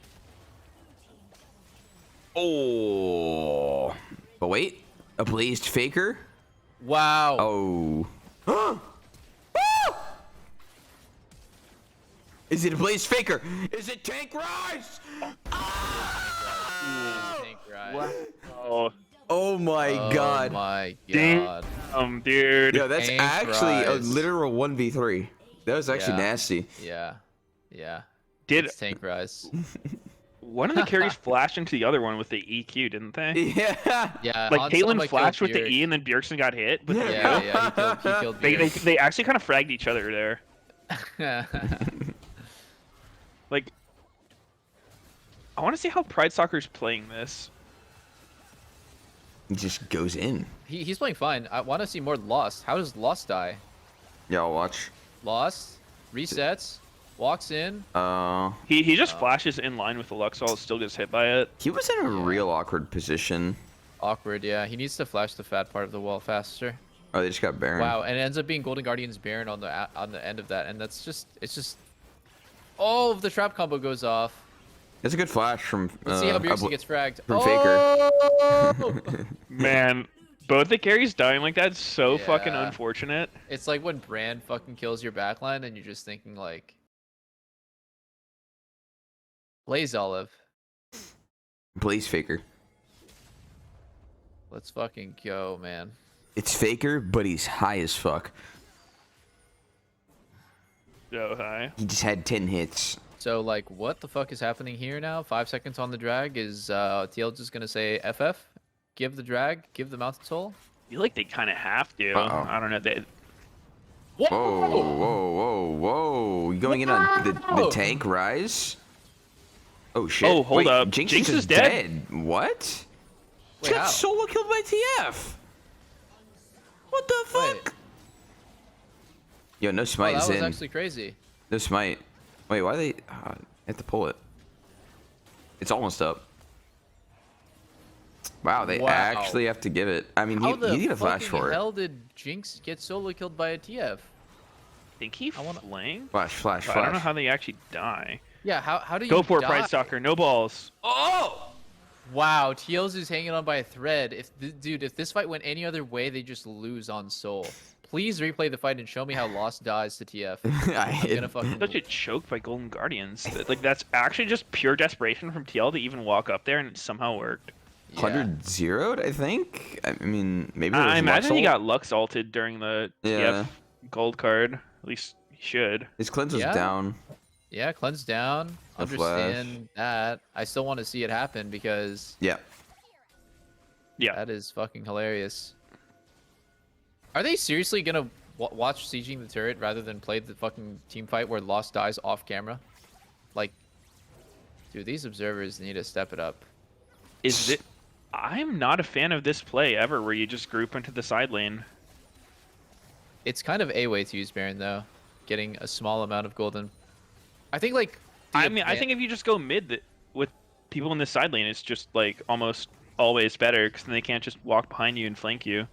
Oh. But wait. A blazed faker? Wow. Oh. Is it a blazed faker? Is it Tank Ryze? Tank Ryze. Oh, Oh my Oh god. my Damn. god. Dude. Yo, that's Tank actually a Ryze. literal 1v3. That was actually Yeah. nasty. Yeah. Yeah. Did It's Tank Ryze. One of the carries flashed into the other one with the EQ, didn't they? Yeah. Yeah, Like Han's Caitlyn Samba flashed killed with the Bjerg. E, and then Bjergsen got hit. But Yeah, he killed Bjerg. they actually kind of fragged each other there. Like, I want to see how Pride Soccer's playing this. He just goes in. He's playing fine. I want to see more Lost. How does Lost die? Yeah, I'll watch. Lost, resets, walks in. He just flashes in line with the Luxol, still gets hit by it. He was in a real awkward position. Awkward, yeah. He needs to flash the fat part of the wall faster. Oh, they just got Baron. Wow, and it ends up being Golden Guardian's Baron on the end of that, and that's just oh, the trap combo goes off. It's a good flash from. Let's see how Bjergsen gets fragged. From Faker. Man, both the carries dying like that's so fucking Yeah. unfortunate. It's like when Brand fucking kills your backline, and you're just thinking like, Blaze Olive. Blaze Faker. Let's fucking go, man. It's Faker, but he's high as fuck. So high. He just had 10 hits. So like, what the fuck is happening here now? 5 seconds on the drag. Is TL just gonna say FF? Give the drag, give the mountain soul. I feel like they kind of have to. I don't know. Whoa, whoa, whoa. You going in on the tank Ryze? Oh shit. Oh, hold up. Jinx is dead. What? Wait, She got how? solo killed by TF. What the fuck? Wait. Yo, no Oh, smite that is was in. actually crazy. No smite. Wait, why they have to pull it? It's almost up. Wow, they Wow. actually have to give it. I mean, How you the need a flash fucking for it. hell did Jinx get solo killed by a TF? Think he flang? Flash. I don't know how they actually die. Yeah, how do you Go for it, die? Pride Stalker. No balls. Oh! Wow, TL's is hanging on by a thread. If this fight went any other way, they just lose on soul. Please replay the fight and show me how Lost dies to TF. I'm gonna fucking Such a choke by Golden Guardians. Like that's actually just pure desperation from TL to even walk up there, and it somehow worked. 100 zeroed, I think. I mean, maybe. It was I imagine he Luxol. got Lux ulted during the Yeah. TF gold card. At least he should. His cleanse was Yeah. down. Yeah, cleanse down. The Understand that. I still want to see it happen because Yeah. that is fucking hilarious. Are they seriously gonna watch sieging the turret rather than play the fucking team fight where Lost dies off camera? Like, dude, these observers need to step it up. Is it? I'm not a fan of this play ever, where you just group into the side lane. It's kind of a way to use Baron though, getting a small amount of golden. I think like. I mean, I think if you just go mid with people in the side lane, it's just like almost always better because then they can't just walk behind you and flank you.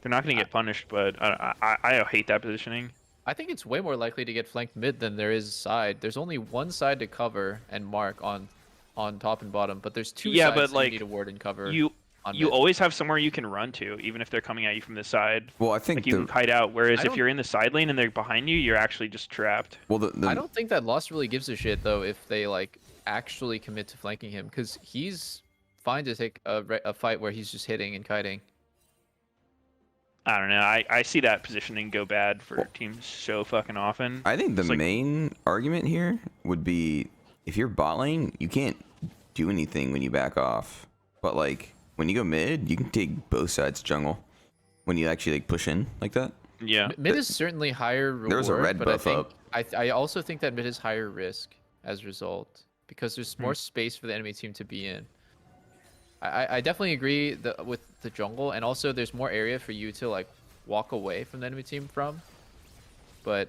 They're not going to get punished, but I hate that positioning. I think it's way more likely to get flanked mid than there is side. There's only one side to cover and mark on top and bottom, but there's two sides but that like you need to ward and cover. you on you mid. always have somewhere you can run to, even if they're coming at you from the side. Well, I think Like you can kite out. Whereas I if don't- you're in the side lane and they're behind you, you're actually just trapped. well, I don't think that Lost really gives a shit though if they like actually commit to flanking him, because he's fine to take a fight where he's just hitting and kiting. I don't know. I see that positioning go bad for teams so fucking often. I think the It's like- main argument here would be if you're bot lane, you can't do anything when you back off. But like when you go mid, you can take both sides jungle. When you actually like push in like that. Yeah. Mid is certainly higher reward, There's a red but buff up. I also think that mid is higher risk as a result because there's more space for the enemy team to be in. I definitely agree with the jungle, and also there's more area for you to like walk away from the enemy team from. But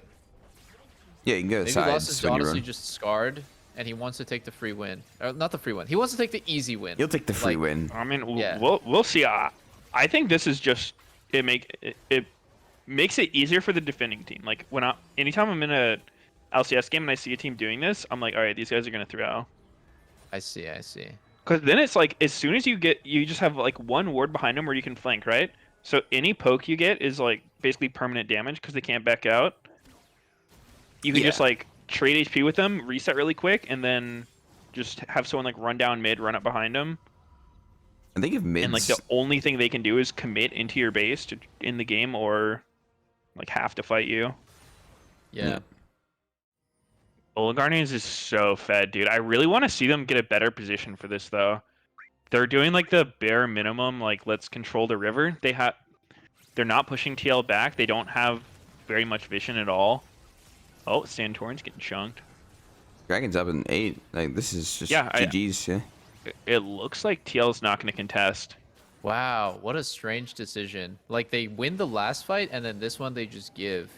Yeah, you can go maybe sides Lost is when you honestly run. just scarred, and he wants to take the free win. Or not the free win. He wants to take the easy win. You'll take the free Like, win. I mean, Yeah. we'll see. I think this is just it makes it easier for the defending team. Like anytime I'm in a LCS game and I see a team doing this, I'm like, all right, these guys are gonna throw. I see. Because then it's like as soon as you just have like one ward behind them where you can flank, right? So any poke you get is like basically permanent damage because they can't back out. You can just like trade HP with them, reset really quick, and then just have someone like run down mid, run up behind them. I think if mid And like the only thing they can do is commit into your base in the game or like have to fight you. Yeah. Guardians is so fed, dude. I really want to see them get a better position for this, though. They're doing like the bare minimum, like let's control the river. They're not pushing TL back. They don't have very much vision at all. Oh, Santorin's getting chunked. Dragon's up in 8. Like this is just GG's. Yeah. It looks like TL's not going to contest. Wow, what a strange decision. Like they win the last fight and then this one they just give.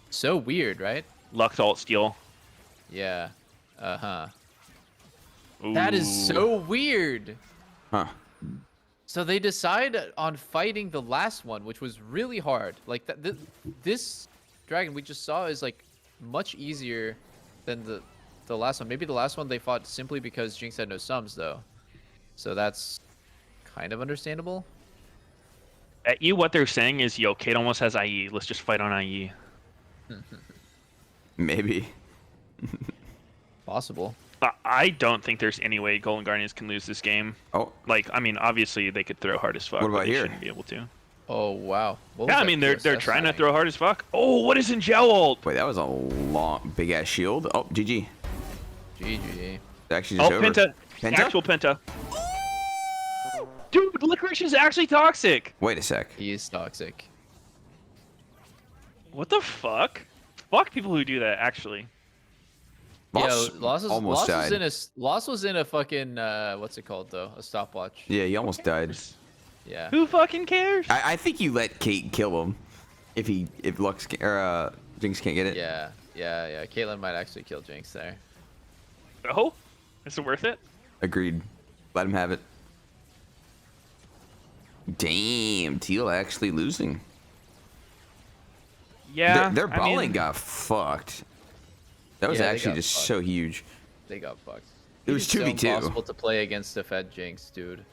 So weird, right? Luck to alt steal. Yeah. Uh-huh. Ooh. That is so weird. Huh. So they decide on fighting the last one, which was really hard. Like this dragon we just saw is like much easier than the last one. Maybe the last one they fought simply because Jinx had no sums though. So that's kind of understandable. At you, what they're saying is, yo, Kate almost has IE. Let's just fight on IE. Maybe. Possible. I don't think there's any way Golden Guardians can lose this game. Oh. Like, I mean, obviously they could throw hard as fuck. What about but they here? Shouldn't be able to. Oh wow. Yeah, I mean they're trying to throw hard as fuck. Oh, what is in Gel ult? Wait, that was a long, big ass shield. Oh, GG. GG. Actually, just over. Penta. Penta? Actual Penta. Dude, Licorice is actually toxic. Wait a sec. He is toxic. What the fuck? Fuck people who do that, actually. Loss almost died. Loss was in a fucking what's it called though? A stopwatch. Yeah, he almost died. Yeah. Who fucking cares? I think you let Kate kill him if Lux or Jinx can't get it. Yeah. Caitlyn might actually kill Jinx there. Oh, is it worth it? Agreed. Let him have it. Damn, Teal actually losing. Yeah. Their balling got fucked. That was actually just fucked. so huge. They got fucked. It was 2v2. So impossible to play against a fed Jinx, dude.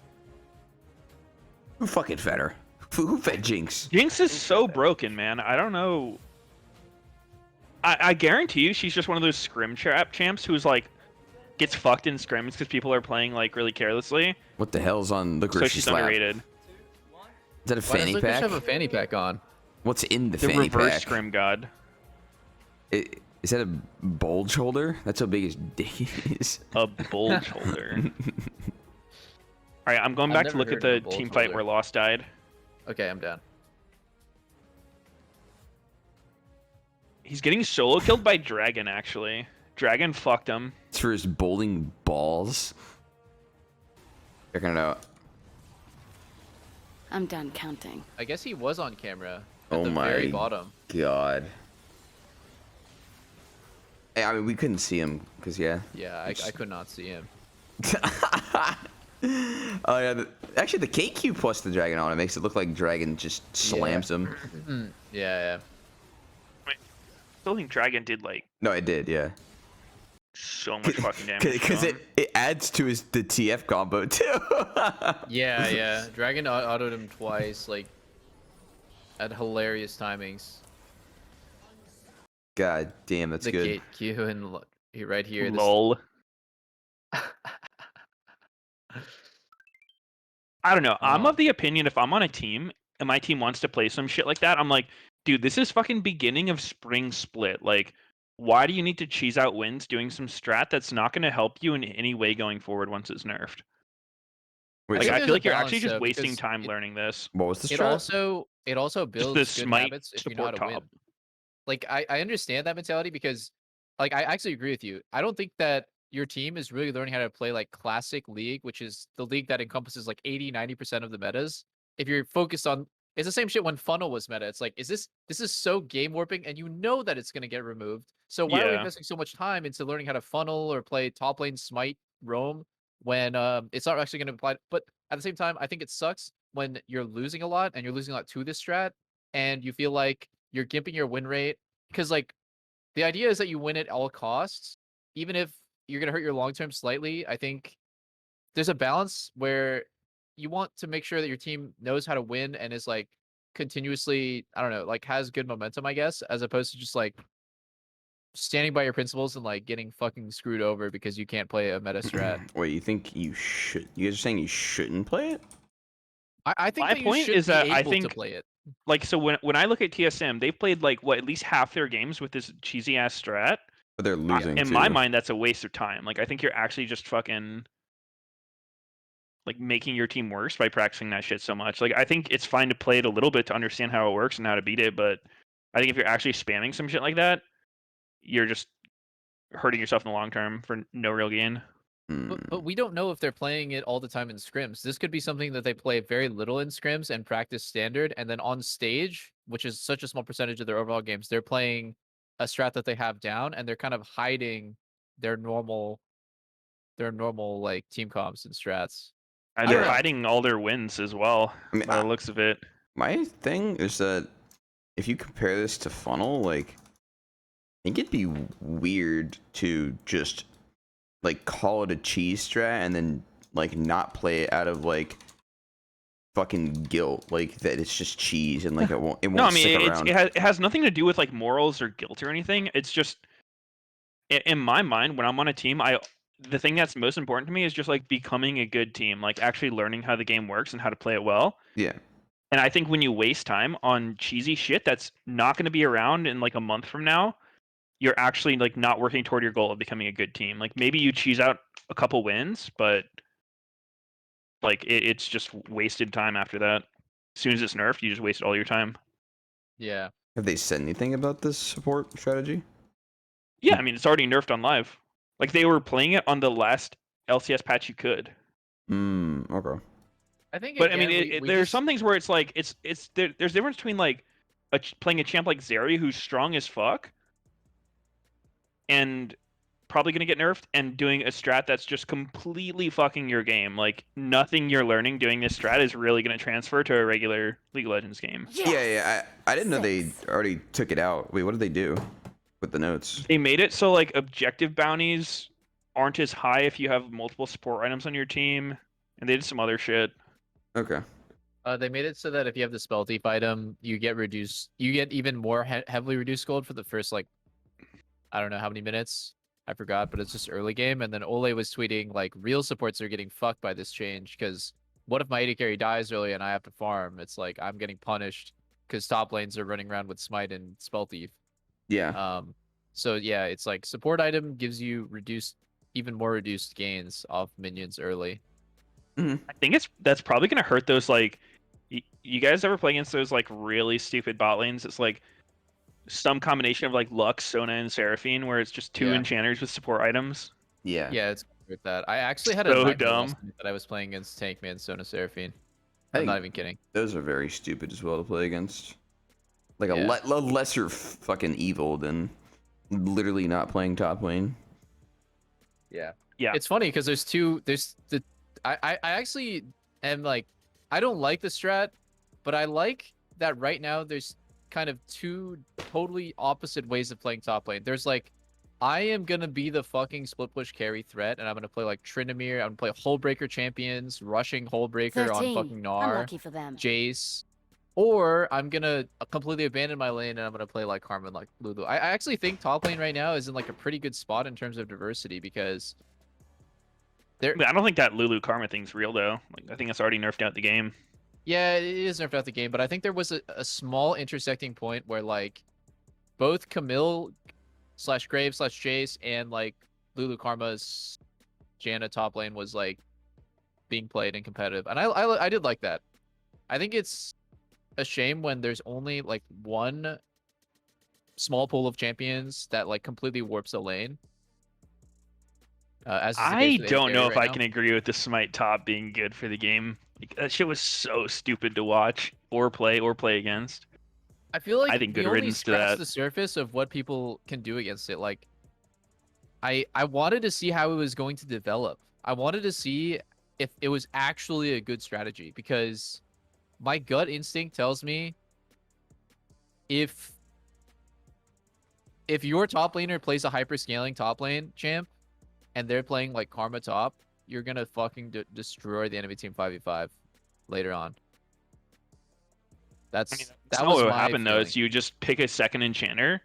Who fucking fed her? Who fed Jinx? Jinx is so broken, man. I don't know. I guarantee you she's just one of those scrim champs who's like gets fucked in scrims because people are playing like really carelessly. What the hell's on So Licorice's she's lap? underrated. Is that a fanny Why does pack? have a fanny pack on? What's in the The fanny reverse pack? scrim god. Is that a bulge holder? That's how big his dick is. A bulge holder. Alright, I'm going back to look at the team fight where Lost died. Okay, I'm down. He's getting solo killed by Dragon, actually. Dragon fucked him. It's for his bowling balls. Checking it out. I'm done counting. I guess he was on camera at Oh the my very bottom. God. Hey, I mean, we couldn't see him because Yeah, I could not see him. Oh yeah. Actually, the KQ plus the dragon on it makes it look like dragon just slams him. Yeah. I still think Dragon did like No, it did. Yeah. so much fucking damage. Because to him. it adds to the TF combo too. Yeah. Dragon autoed him twice, like at hilarious timings. God damn, that's The good. gate Q and right here. This... Lol. I don't know. I'm of the opinion if I'm on a team and my team wants to play some shit like that, I'm like, dude, this is fucking beginning of spring split. Like, why do you need to cheese out wins doing some strat that's not going to help you in any way going forward once it's nerfed? Wait, Like, think I there's feel a like you're balance, actually just though, wasting because time learning this. what was the It strat? also builds the good smite habits if you know how support to win. top. Like I understand that mentality because like I actually agree with you. I don't think that your team is really learning how to play like classic league, which is the league that encompasses like 80-90% of the metas. If you're focused on it's the same shit when funnel was meta. It's like, this is so game warping and you know that it's gonna get removed. So why are we investing so much time into learning how to funnel or play top lane smite roam when it's not actually gonna apply? But at the same time, I think it sucks when you're losing a lot and you're losing a lot to this strat and you feel like you're gimping your win rate. Because like the idea is that you win at all costs, even if you're gonna hurt your long term slightly. I think there's a balance where you want to make sure that your team knows how to win and is like continuously, I don't know, like has good momentum, I guess, as opposed to just like standing by your principles and like getting fucking screwed over because you can't play a meta strat. Wait, you think you should? You guys are saying you shouldn't play it? I think My that point you should is be that I able think to play it. like so when I look at TSM, they've played like what at least half their games with this cheesy ass strat, But they're losing in too. my mind, that's a waste of time. Like I think you're actually just fucking like making your team worse by practicing that shit so much. Like I think it's fine to play it a little bit to understand how it works and how to beat it, but I think if you're actually spamming some shit like that, you're just hurting yourself in the long term for no real gain. But we don't know if they're playing it all the time in scrims. This could be something that they play very little in scrims and practice standard, and then on stage, which is such a small percentage of their overall games, they're playing a strat that they have down, and they're kind of hiding their normal like team comps and strats. And I they're don't know. hiding all their wins as well, I mean, by the looks of it. my thing is that if you compare this to Funnel, like, I think it'd be weird to just like call it a cheese strat and then like not play it out of like fucking guilt, like that it's just cheese and like it won't No, I mean stick around. it has nothing to do with like morals or guilt or anything. It's just in my mind when I'm on a team, the thing that's most important to me is just like becoming a good team, like actually learning how the game works and how to play it well. Yeah. And I think when you waste time on cheesy shit that's not going to be around in like a month from now, you're actually like not working toward your goal of becoming a good team. Like maybe you cheese out a couple wins, but like it's just wasted time after that. As soon as it's nerfed, you just wasted all your time. Yeah. Have they said anything about this support strategy? Yeah, I mean it's already nerfed on live. Like they were playing it on the last LCS patch you could. Okay. I think But I mean, again, we there's just some things where it's like there's a difference between like playing a champ like Zeri who's strong as fuck and probably gonna get nerfed, and doing a strat that's just completely fucking your game. Like nothing you're learning doing this strat is really gonna transfer to a regular League of Legends game. Yeah. I didn't know they already took it out. Wait, what did they do with the notes? They made it so like objective bounties aren't as high if you have multiple support items on your team, and they did some other shit. Okay. they made it so that if you have the spell thief item, you get even more heavily reduced gold for the first like I don't know how many minutes. I forgot, but it's just early game. And then Ole was tweeting like real supports are getting fucked by this change because what if my AD carry dies early and I have to farm? It's like I'm getting punished because top lanes are running around with smite and spell thief. Yeah. So yeah, it's like support item gives you even more reduced gains off minions early. Mm-hmm. I think that's probably gonna hurt those like. You guys ever play against those like really stupid bot lanes? It's like some combination of like Lux, Sona, and Seraphine, where it's just two Yeah. enchanters with support items. Yeah. Yeah, it's with that. I actually had a So nightmare dumb. last night that I was playing against Tankman, Sona, Seraphine. I I'm think not even kidding. those are very stupid as well to play against. Like a Yeah. lesser fucking evil than literally not playing top lane. Yeah. Yeah. It's funny because I actually am like I don't like the strat, but I like that right now there's kind of two totally opposite ways of playing top lane. There's like I am gonna be the fucking split push carry threat, and I'm gonna play like Tryndamere. I'm gonna play Hullbreaker champions, rushing Hullbreaker on 13. fucking I'm Gnar, lucky for them. Jace, or I'm gonna completely abandon my lane and I'm gonna play like Karma and like Lulu. I actually think top lane right now is in like a pretty good spot in terms of diversity because I don't think that Lulu Karma thing's real though. Like I think it's already nerfed out the game. yeah, it is nerfed out the game, but I think there was a small intersecting point where like both Camille / Grave / Jace and like Lulu Karma's Janna top lane was like being played and competitive, and I did like that. I think it's a shame when there's only like one small pool of champions that like completely warps a lane. As is the case I with don't AD know carry if right I now. can agree with the Smite top being good for the game. Like, that shit was so stupid to watch or play against. I feel like I think we good only riddance to scratched that. the surface of what people can do against it. Like, I wanted to see how it was going to develop. I wanted to see if it was actually a good strategy because my gut instinct tells me if your top laner plays a hyper scaling top lane champ and they're playing like Karma top, you're gonna fucking destroy the enemy team 5v5 later on. I mean, that's that not was what would my happen though. feeling. Is you just pick a second enchanter,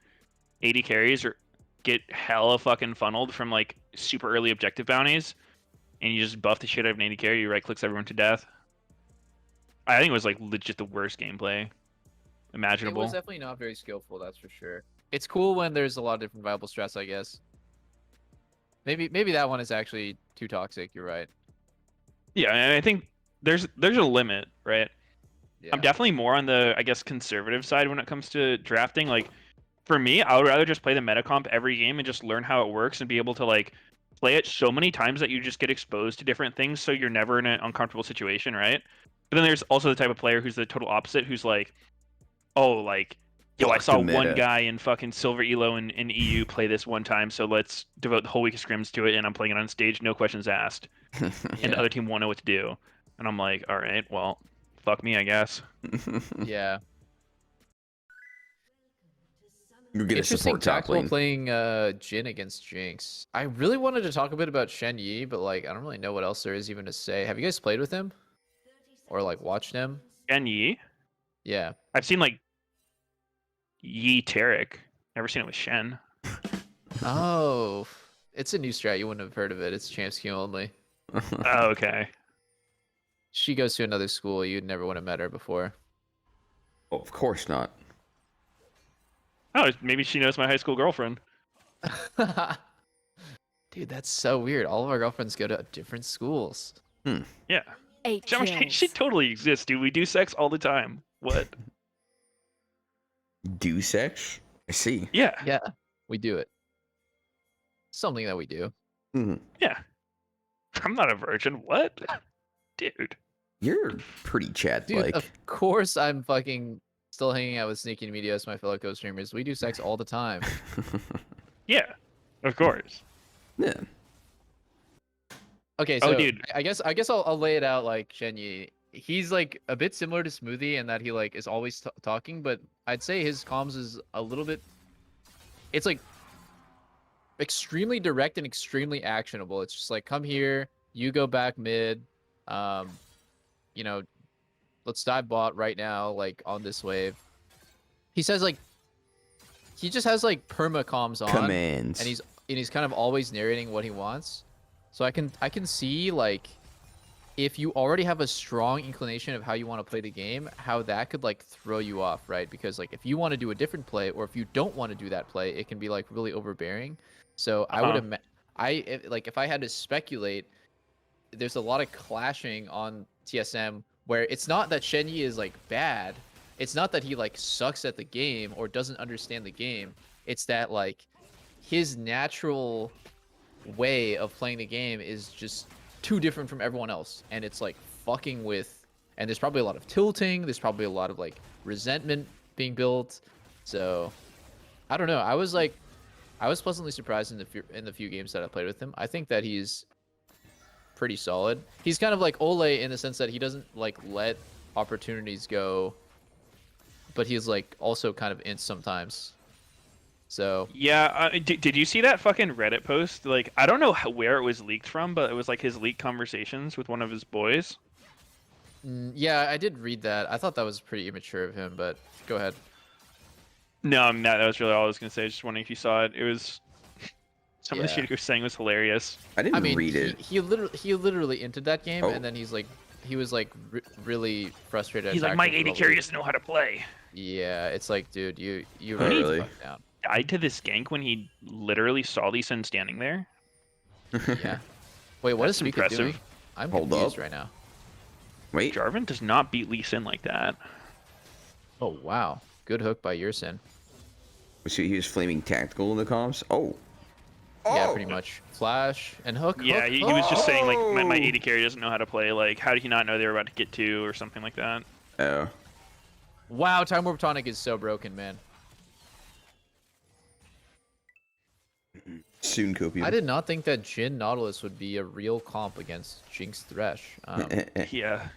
80 carries, or get hella fucking funneled from like super early objective bounties, and you just buff the shit out of an 80 carry. You right clicks everyone to death. I think it was like legit the worst gameplay It imaginable. was definitely not very skillful, that's for sure. It's cool when there's a lot of different viable strats, I guess. Maybe that one is actually too toxic. You're right. Yeah, and I think there's a limit, right? Yeah. I'm definitely more on the, I guess, conservative side when it comes to drafting. Like, for me, I would rather just play the meta comp every game and just learn how it works and be able to like play it so many times that you just get exposed to different things, so you're never in an uncomfortable situation, right? But then there's also the type of player who's the total opposite, who's like, oh, like, yo, I Fuck saw the one meta. guy in fucking Silver Elo in EU play this one time, so let's devote the whole week of scrims to it, and I'm playing it on stage, no questions asked, and the Yeah. other team won't know what to do. And I'm like, all right, well, fuck me, I guess. Yeah. You're gonna Interesting support top tactical lane. playing Jhin against Jinx. I really wanted to talk a bit about Shenyi, but like I don't really know what else there is even to say. Have you guys played with him or like watched him? And Yi, Yeah. I've seen like Yi Tarek. Never seen it with Shen. Oh, it's a new strat. You wouldn't have heard of it. It's champs queue only. Oh, okay. She goes to another school. You'd never would have met her before. Oh, of course not. Oh, maybe she knows my high school girlfriend. Dude, that's so weird. All of our girlfriends go to different schools. Yeah. 8 I mean, kills. she totally exists, dude. We do sex all the time. What? Do sex? I see. Yeah. Yeah, we do it. Something that we do. Yeah. I'm not a virgin. What? Dude. You're pretty Chad Dude, like. of course I'm fucking still hanging out with Sneaky and Meteos, my fellow co-streamers. We do sex all the time. Yeah. Of course. Yeah. Okay, Oh, so dude. I guess I'll lay it out like Shenyi. He's like a bit similar to Smoothie in that he like is always talking, but I'd say his comms is a little bit. It's like extremely direct and extremely actionable. It's just like come here, you go back mid, you know, let's dive bot right now, like on this wave. He says like he just has like perma comms on, Commands. and he's kind of always narrating what he wants. So I can see like if you already have a strong inclination of how you want to play the game, how that could like throw you off, right? Because like if you want to do a different play or if you don't want to do that play, it can be like really overbearing. So I would if I had to speculate, there's a lot of clashing on TSM where it's not that Shenyi is like bad. It's not that he like sucks at the game or doesn't understand the game. It's that like his natural way of playing the game is just too different from everyone else, and it's like fucking with, and there's probably a lot of tilting, there's probably a lot of like resentment being built. So I don't know, I was pleasantly surprised in the few games that I played with him. I think that he's pretty solid. He's kind of like Ole in the sense that he doesn't like let opportunities go, but he's like also kind of int sometimes. So Yeah, did you see that fucking Reddit post? Like, I don't know where it was leaked from, but it was like his leaked conversations with one of his boys. yeah, I did read that. I thought that was pretty immature of him, but go ahead. No, that was really all I was gonna say. Just wondering if you saw it. It was some of the Yeah. shit he was saying was hilarious. I didn't I mean, read it. he literally entered that game, Oh. and then he was like really frustrated. He's at like, my tactical 80 level. carry doesn't know how to play. Yeah, it's like, dude, you Oh, really need to really? fuck down. Died to this gank when he literally saw Lee Sin standing there. Yeah. Wait, what is That's Squeaky doing? impressive. I'm Hold confused up. right now. Wait. Jarvan does not beat Lee Sin like that. Oh wow, good hook by Yersin. So he was flaming tactical in the comms? Oh. Yeah, Oh! pretty much. Flash and hook. Yeah, hook, he hook. was just saying like my Oh! 80 carry doesn't know how to play. Like, how did he not know they were about to get to or something like that? Oh. Wow, Time Warp Tonic is so broken, man. Soon copium. I did not think that Jhin Nautilus would be a real comp against Jinx Thresh. Yeah,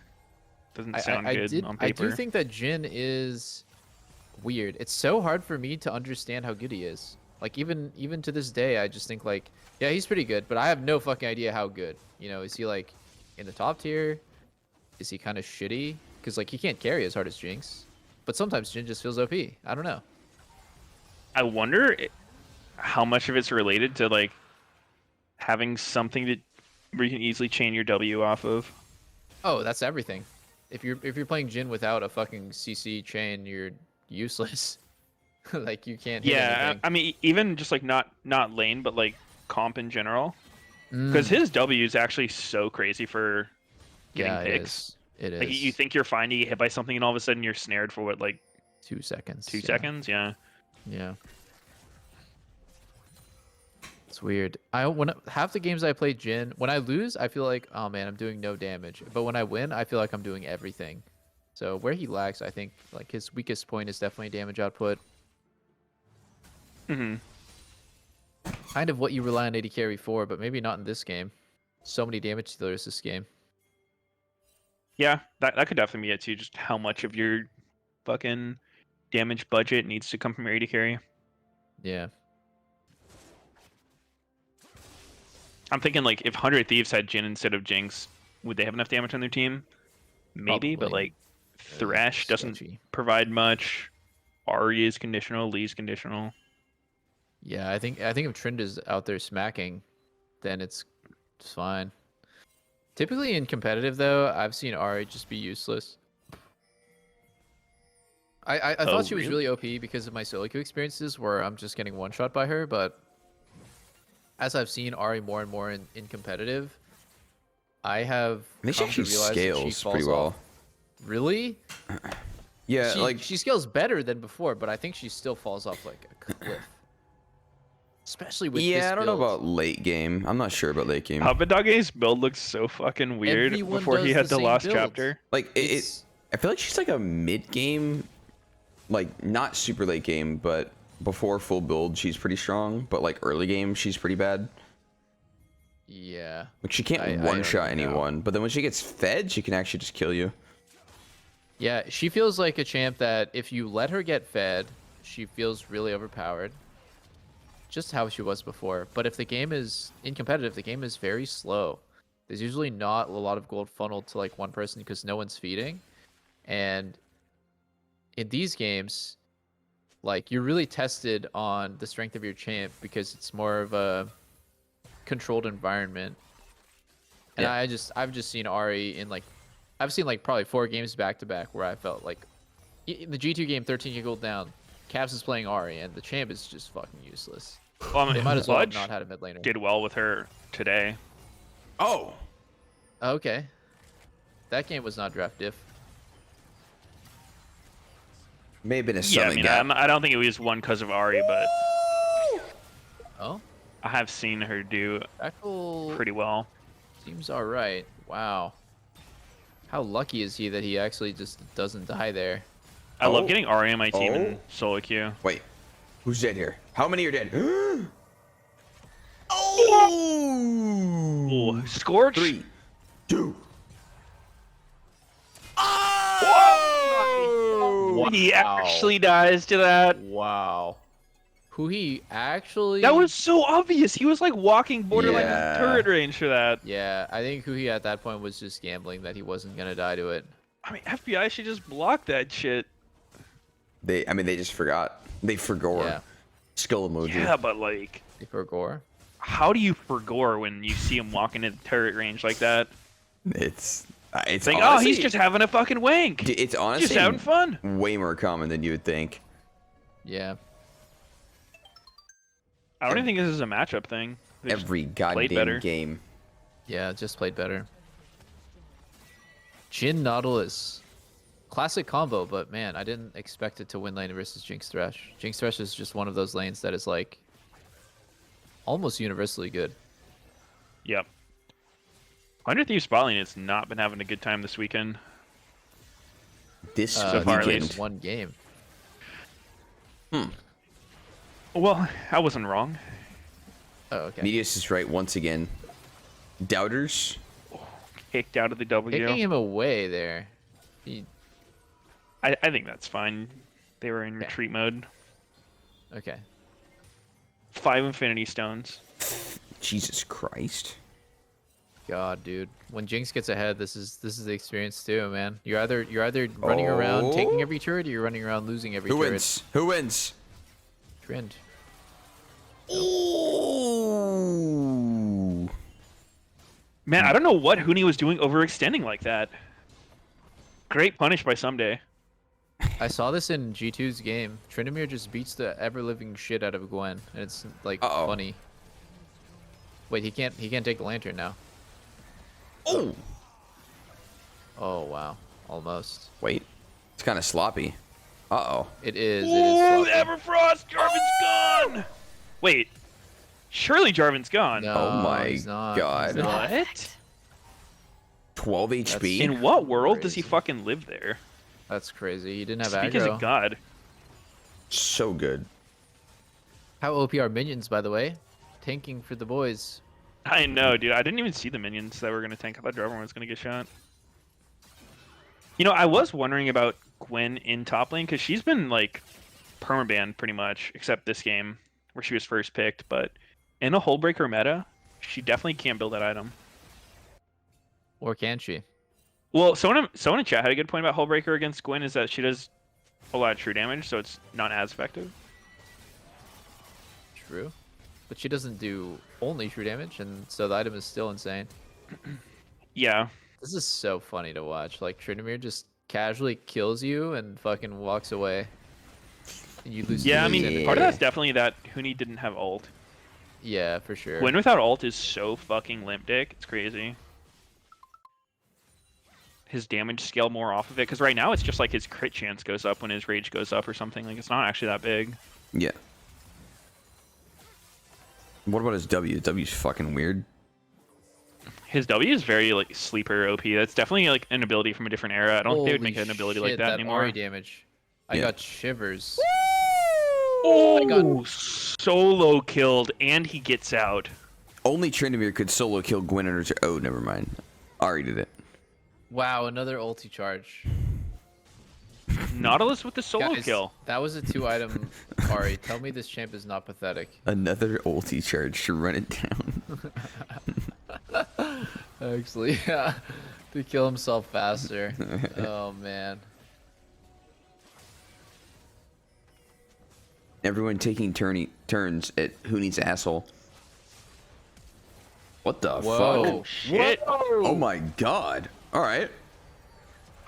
doesn't sound good on I paper. do think that Jhin is weird. It's so hard for me to understand how good he is. Like even to this day, I just think like, yeah, he's pretty good, but I have no fucking idea how good. You know, is he like in the top tier? Is he kind of shitty? Because like he can't carry as hard as Jinx, but sometimes Jhin just feels OP. I don't know. I wonder how much of it's related to like having something that where you can easily chain your W off of. Oh, that's everything. If you're playing Jhin without a fucking CC chain, you're useless. Like you can't hit Yeah, anything. I mean, even just like not lane, but like comp in general. Because Mm, his W is actually so crazy for getting yeah, it picks. is. It Like you is. think you're fine, you get hit by something, and all of a sudden you're snared for what, like 2 seconds. 2 seconds? Yeah. Yeah. It's weird. When half the games I play Jhin, when I lose, I feel like, oh man, I'm doing no damage. But when I win, I feel like I'm doing everything. So where he lacks, I think like his weakest point is definitely damage output. Hmm. Kind of what you rely on AD carry for, but maybe not in this game. So many damage dealers this game. Yeah, that could definitely be it too. Just how much of your fucking damage budget needs to come from your AD carry. Yeah. I'm thinking like if 100 Thieves had Jhin instead of Jinx, would they have enough damage on their team? Maybe, but Probably. like Thresh doesn't Sketchy. provide much. Ari is conditional. Lee's conditional. Yeah, I think if Trend is out there smacking, then it's fine. Typically in competitive though, I've seen Ari just be useless. I Oh, thought she was really? really OP because of my solo queue experiences where I'm just getting one shot by her, but as I've seen Ari more and more in competitive, I have I think she come to actually realize that she scales falls pretty well. off. Really? Yeah, like She scales better than before, but I think she still falls off like a cliff. Especially with this I don't know build. about late game. I'm not sure about late game. Habadoge's build looks so fucking weird Everyone before he does had the the same last build. chapter. Like It's I feel like she's like a mid game, like not super late game, but before full build she's pretty strong. But like early game she's pretty bad. yeah. Like she can't I one don't shot even know. anyone, but then when she gets fed, she can actually just kill you. Yeah, she feels like a champ that if you let her get fed, she feels really overpowered. Just how she was before. But if the game is in competitive, the game is very slow. There's usually not a lot of gold funneled to like one person because no one's feeding. And in these games, like you're really tested on the strength of your champ because it's more of a controlled environment. And Yeah. I've just seen Ari in like I've seen like probably 4 games back to back where I felt like in the G2 game 13 gold down, Cavs is playing Ari and the champ is just fucking useless. Well, I They mean, might as well have Sludge not had a mid laner. did well with her today. Oh, Okay. That game was not draft diff. may have been a Yeah, I summon mean, gap. I don't think it was one because of Ari, but Oh, I have seen her do Jackal pretty well. seems alright. Wow. How lucky is he that he actually just doesn't die there? I love Oh. getting Ari on my team Oh. in solo queue. Wait, who's dead here? How many are dead? Oh! Ooh, Scorch. 3, 2. Whoa! He actually dies to that. Wow. Who he actually... That was so obvious. He was like walking borderline Yeah. turret range for that. Yeah, I think who he at that point was just gambling that he wasn't going to die to it. I mean, FBI should just block that shit. They just forgot. They forgot. Yeah. Skull emoji. Yeah, but like, For Gore. how do you forgore when you see him walking in turret range like that? It's Think, oh, honestly, he's just having a fucking wank. it's honestly Just having fun. way more common than you would think. Yeah. I don't even think this is a matchup thing. They just Every played better. goddamn game. Yeah, just played better. Jhin Nautilus. Classic combo, but man, I didn't expect it to win lane versus Jinx Thresh. Jinx Thresh is just one of those lanes that is like almost universally good. Yep. 100 Thieves bot lane has not been having a good time this weekend. This So far, at weekend. least. One game. Well, I wasn't wrong. Oh, okay. Meteos is right once again. Doubters. Kicked out of the W. Taking him away there. He, I think that's fine. They were in retreat mode. okay. 5 Infinity Stones. Jesus Christ. God, dude. When Jinx gets ahead, this is the experience too, man. You're either running around taking Oh. every turret, or you're running around losing every Who turret. wins? Who wins? Trend. Ooh. Man, I don't know what Hoodie was doing overextending like that. Great punish by Someday. I saw this in G2's game. Tryndamere just beats the ever-living shit out of Gwen, and it's like funny. Wait, he can't take the lantern now. Oh. Oh wow, almost. Wait, it's kind of sloppy. Uh-oh. It is. Ooh, It is Everfrost! Jarvan's gone! Wait, surely Jarvan's gone. No, Oh my he's not. God. He's not. What? 12 HP? In what world does he crazy. fucking live there? That's crazy. He didn't have Speak as aggro. a god. So good. How OP are minions, by the way? Tanking for the boys. I know, dude. I didn't even see the minions that were gonna tank. I thought Jarvan was gonna get shot. You know, I was wondering about Gwen in top lane because she's been like permabanned pretty much, except this game where she was first picked. But in a Hullbreaker meta, she definitely can't build that item. Or can she? Well, someone in chat had a good point about Hullbreaker against Gwen is that she does a lot of true damage, so it's not as effective. True. But she doesn't do only true damage, and so the item is still insane. Yeah. This is so funny to watch. Like, Tryndamere just casually kills you and fucking walks away. And you lose. Yeah, I lose mean, energy. part of that's definitely that Hoodie didn't have ult. Yeah, for sure. Gwen without ult is so fucking limp dick. It's crazy. His damage scale more off of it, because right now it's just like his crit chance goes up when his rage goes up or something. Like, it's not actually that big. Yeah. What about his W? His W's fucking weird. His W is very like sleeper OP. That's definitely like an ability from a different era. I don't think they would make an ability like that anymore. Ahri damage. I Yeah. got shivers. Oh, I got- solo killed, and he gets out. Only Tryndamere could solo kill Gwen under. Oh, never mind. Ari did it. Wow, another ulti charge. Nautilus with the solo Guys, kill. that was a 2-item Ahri. Tell me this champ is not pathetic. Another ulti charge to run it down. Actually, yeah. To kill himself faster. Oh, man. Everyone taking turns at who needs asshole. What the Whoa. fuck? Shit. Oh my god. Alright.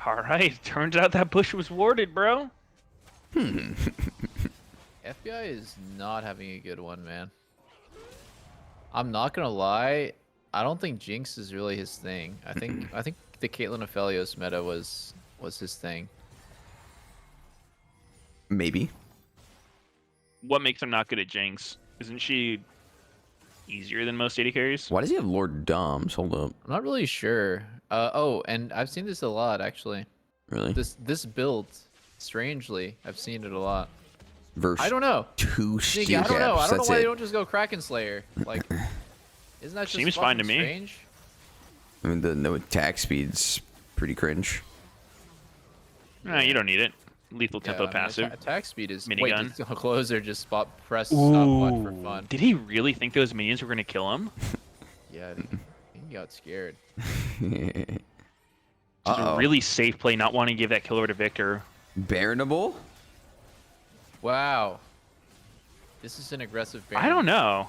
All right. Turns out that bush was warded, bro. FBI is not having a good one, man. I'm not gonna lie. I don't think Jinx is really his thing. I think the Caitlyn Aphelios meta was his thing. Maybe. What makes him not good at Jinx? Isn't she easier than most AD carries? Why does he have Lord Doms? Hold up. I'm not really sure. Oh, and I've seen this a lot actually. Really? This build, strangely, I've seen it a lot. Verse I don't know. 2 Sneaky, steel I don't know. I caps. don't know That's why they it. don't just go Kraken Slayer. Like, isn't that just Seems fine to fucking me. strange? I mean, the no attack speed's pretty cringe. Nah, you don't need it. Lethal Yeah, tempo I mean, passive. attack speed is Minigun. Wait, the closer just spot press stop button for fun. Did he really think those minions were gonna kill him? Yeah, he got scared. Just Uh-oh. a really safe play, not wanting to give that kill over to Victor. Baronable? Wow. This is an aggressive Baron. I don't know.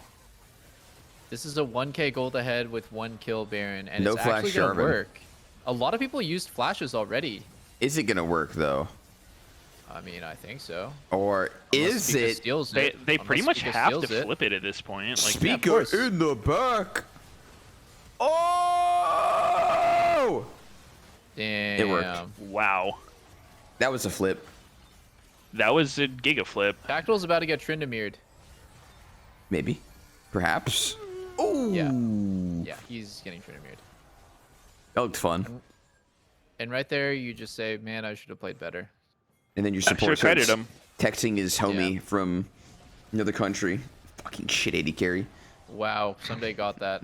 This is a 1k gold ahead with 1 kill Baron, and No it's flash actually gonna Jarvan. work. A lot of people used flashes already. Is it gonna work though? I mean, I think so. Or Unless is Spica it steals They it. pretty Unless much Spica have steals to it. flip it at this point. Like, Speaker course. in the back? Oh! Damn. worked. wow, That was a flip. that was a giga flip. Tactil's about to get Tryndamered. Maybe. Perhaps. Ooh. Yeah, he's getting Tryndamered. That looked fun. And right there, you just say, man, I should have played better. And then your I should support have kited starts him. texting his homie Yeah. from another country. Fucking shit 80 carry. Wow, someday got that.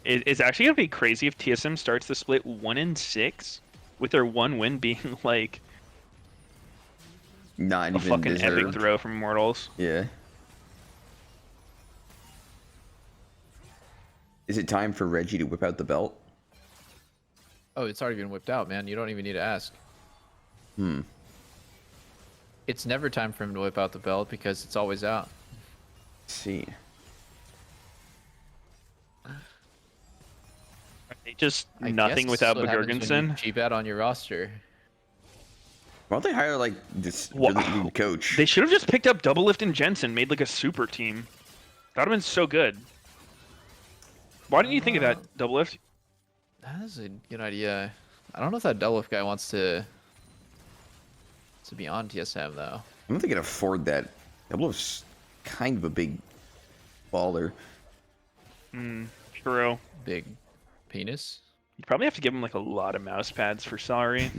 It's actually gonna be crazy if TSM starts the split 1-6, with their one win being like Not a even fucking deserved. epic throw from Immortals. Yeah. Is it time for Reggie to whip out the belt? Oh, it's already been whipped out, man. You don't even need to ask. It's never time for him to whip out the belt because it's always out. Let's see. just I nothing guess without what happens when you Bagurgensen. cheap out on your roster. Why don't they hire like this really good coach? They should have just picked up Doublelift and Jensen, made like a super team. That would have been so good. Why didn't you think of that, Doublelift? That is a good idea. I don't know if that Doublelift guy wants to be on TSM though. I don't think they can afford that. Doublelift's kind of a big baller. True. Big penis. You'd probably have to give him like a lot of mouse pads for salary.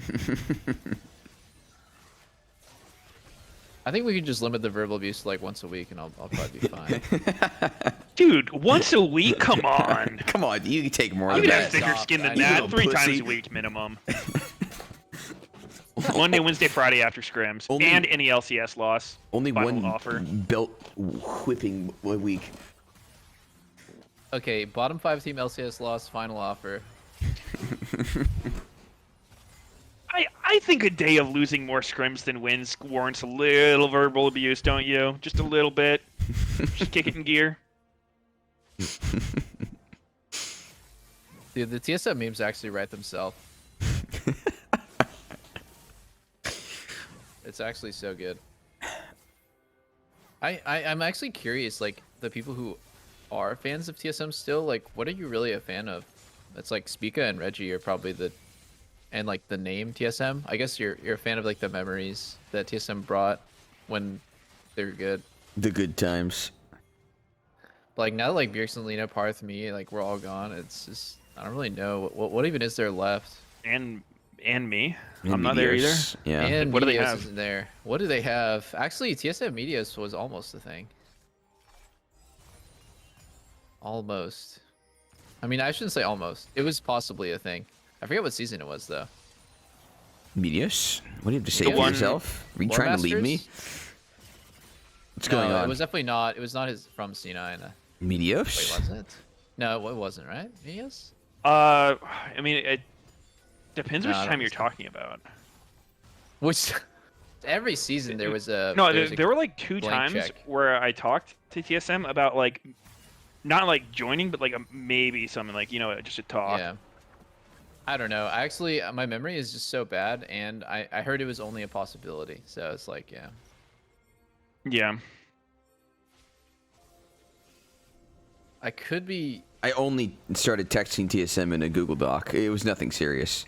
I think we could just limit the verbal abuse to like once a week, and I'll probably be fine. Dude, once a week? Come on. Come on, you can take more You than can have that. thicker skin than You that. little 3 times pussy. a week minimum. Monday, Wednesday, Friday after scrims. Only- and any LCS loss. Only Final one offer. belt whipping a week. Okay, bottom 5 team LCS loss, final offer. I think a day of losing more scrims than wins warrants a little verbal abuse, don't you? Just a little bit. Just kick it in gear. Dude, the TSM memes actually write themselves. It's actually so good. I'm actually curious, like, the people who are fans of TSM still, like, what are you really a fan of? It's like Spica and Reggie are probably and like the name TSM. I guess you're a fan of like the memories that TSM brought when they're good. The good times. Like now, like Bjergsen, Lena, Parth, me, like we're all gone. It's just I don't really know what even is there left. And me. And I'm not there either. Meteos, Yeah. And what do they Meteos have? isn't there. What do they have? Actually, TSM Meteos was almost a thing. Almost. I mean, I shouldn't say almost. It was possibly a thing. I forget what season it was though. Meteos? What do you have to say The for one- yourself? Are you War trying to leave me? Masters? What's No, going on? it was definitely not. It was not his from C9. Meteos? Wait, was it? No, it wasn't, right? Meteos? I mean, it depends No, which I don't time you're think so. talking about. Which every season there was a No, there was a there were like 2 blank times check. where I talked to TSM about like, not like joining, but like maybe something like, you know, just a talk. Yeah. I don't know. Actually, my memory is just so bad, and I heard it was only a possibility. So it's like, yeah. Yeah. I could be. I only started texting TSM in a Google Doc. It was nothing serious.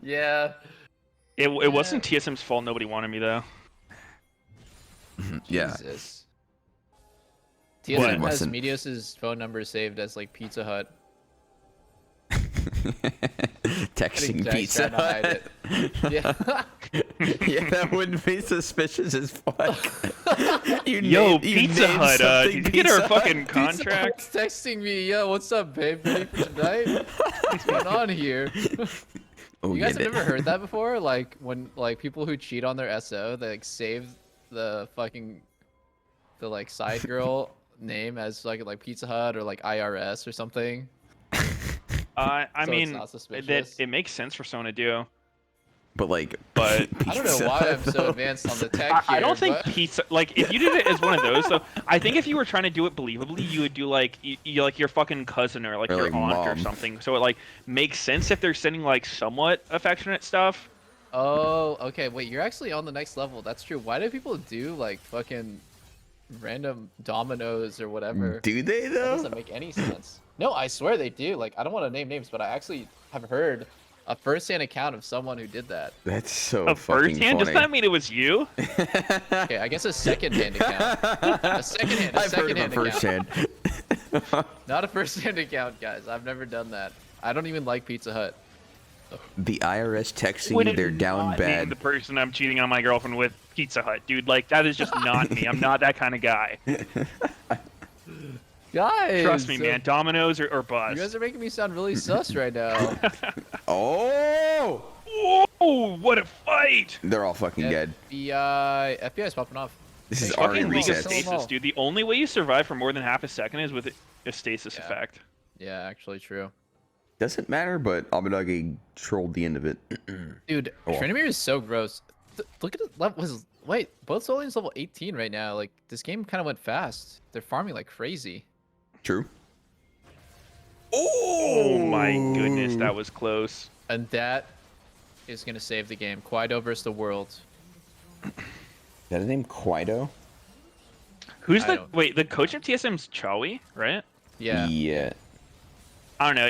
Yeah. It wasn't TSM's fault nobody wanted me though. Yeah. Jesus. What? TSM has Wasn't. Meteos' phone number saved as like Pizza Hut. Texting Jack's Pizza trying to hide Hut. it. Yeah. Yeah, that wouldn't be suspicious as fuck. Yo, Pizza Hut, did you get our fucking Pizza contract? Hut's texting me, yo, what's up, babe? Ready for tonight? What's going on here? Oh, You guys yeah, have never heard that before? Like when like people who cheat on their SO, they like save the like side girl name as like Pizza Hut or like IRS or something. I So it's mean, not that suspicious. it makes sense for someone to do. But like, But I don't know why I'm so advanced on the tech I here, don't think but- pizza. Like, if you did it as one of those, though, I think if you were trying to do it believably, you would do like you like your fucking cousin or like Or, your like, aunt or mom. something. So it like makes sense if they're sending like somewhat affectionate stuff. Oh, okay. Wait, you're actually on the next level. That's true. Why do people do like fucking random dominoes or whatever? do they That though? doesn't make any sense. No, I swear they do. Like, I don't want to name names, but I actually have heard a first-hand account of someone who did that. That's so A fucking first hand? funny. Does that mean it was you? Okay, I guess a second-hand account. A second-hand. A I've heard of a second-hand first account. hand. Not a first-hand account, guys. I've never done that. I don't even like Pizza Hut. The IRS texting Would you it they're down not name bad. the person I'm cheating on my girlfriend with Pizza Hut, dude. Like that is just not me. I'm not that kind of guy. Guys, Trust me, man. Dominoes or bust. You guys are making me sound really sus right now. Oh! Whoa! What a fight! They're all fucking dead. FBI is popping off. This is Hey, already Fucking League of resets. resets. Stasis, dude. The only way you survive for more than half a second is with a stasis Yeah. effect. Yeah, actually true. Doesn't matter, but Abadagi trolled the end of it. Dude, Oh. Trinimir is so gross. Look at it. Wait, both Solian's level 18 right now. Like, this game kind of went fast. They're farming like crazy. True. Oh my goodness, that was close. And that is gonna save the game. Quido versus the world. Is that his name, Quido? Who's I the don't- wait? The coach of TSM's Chawi, right? Yeah. Yeah. I don't know.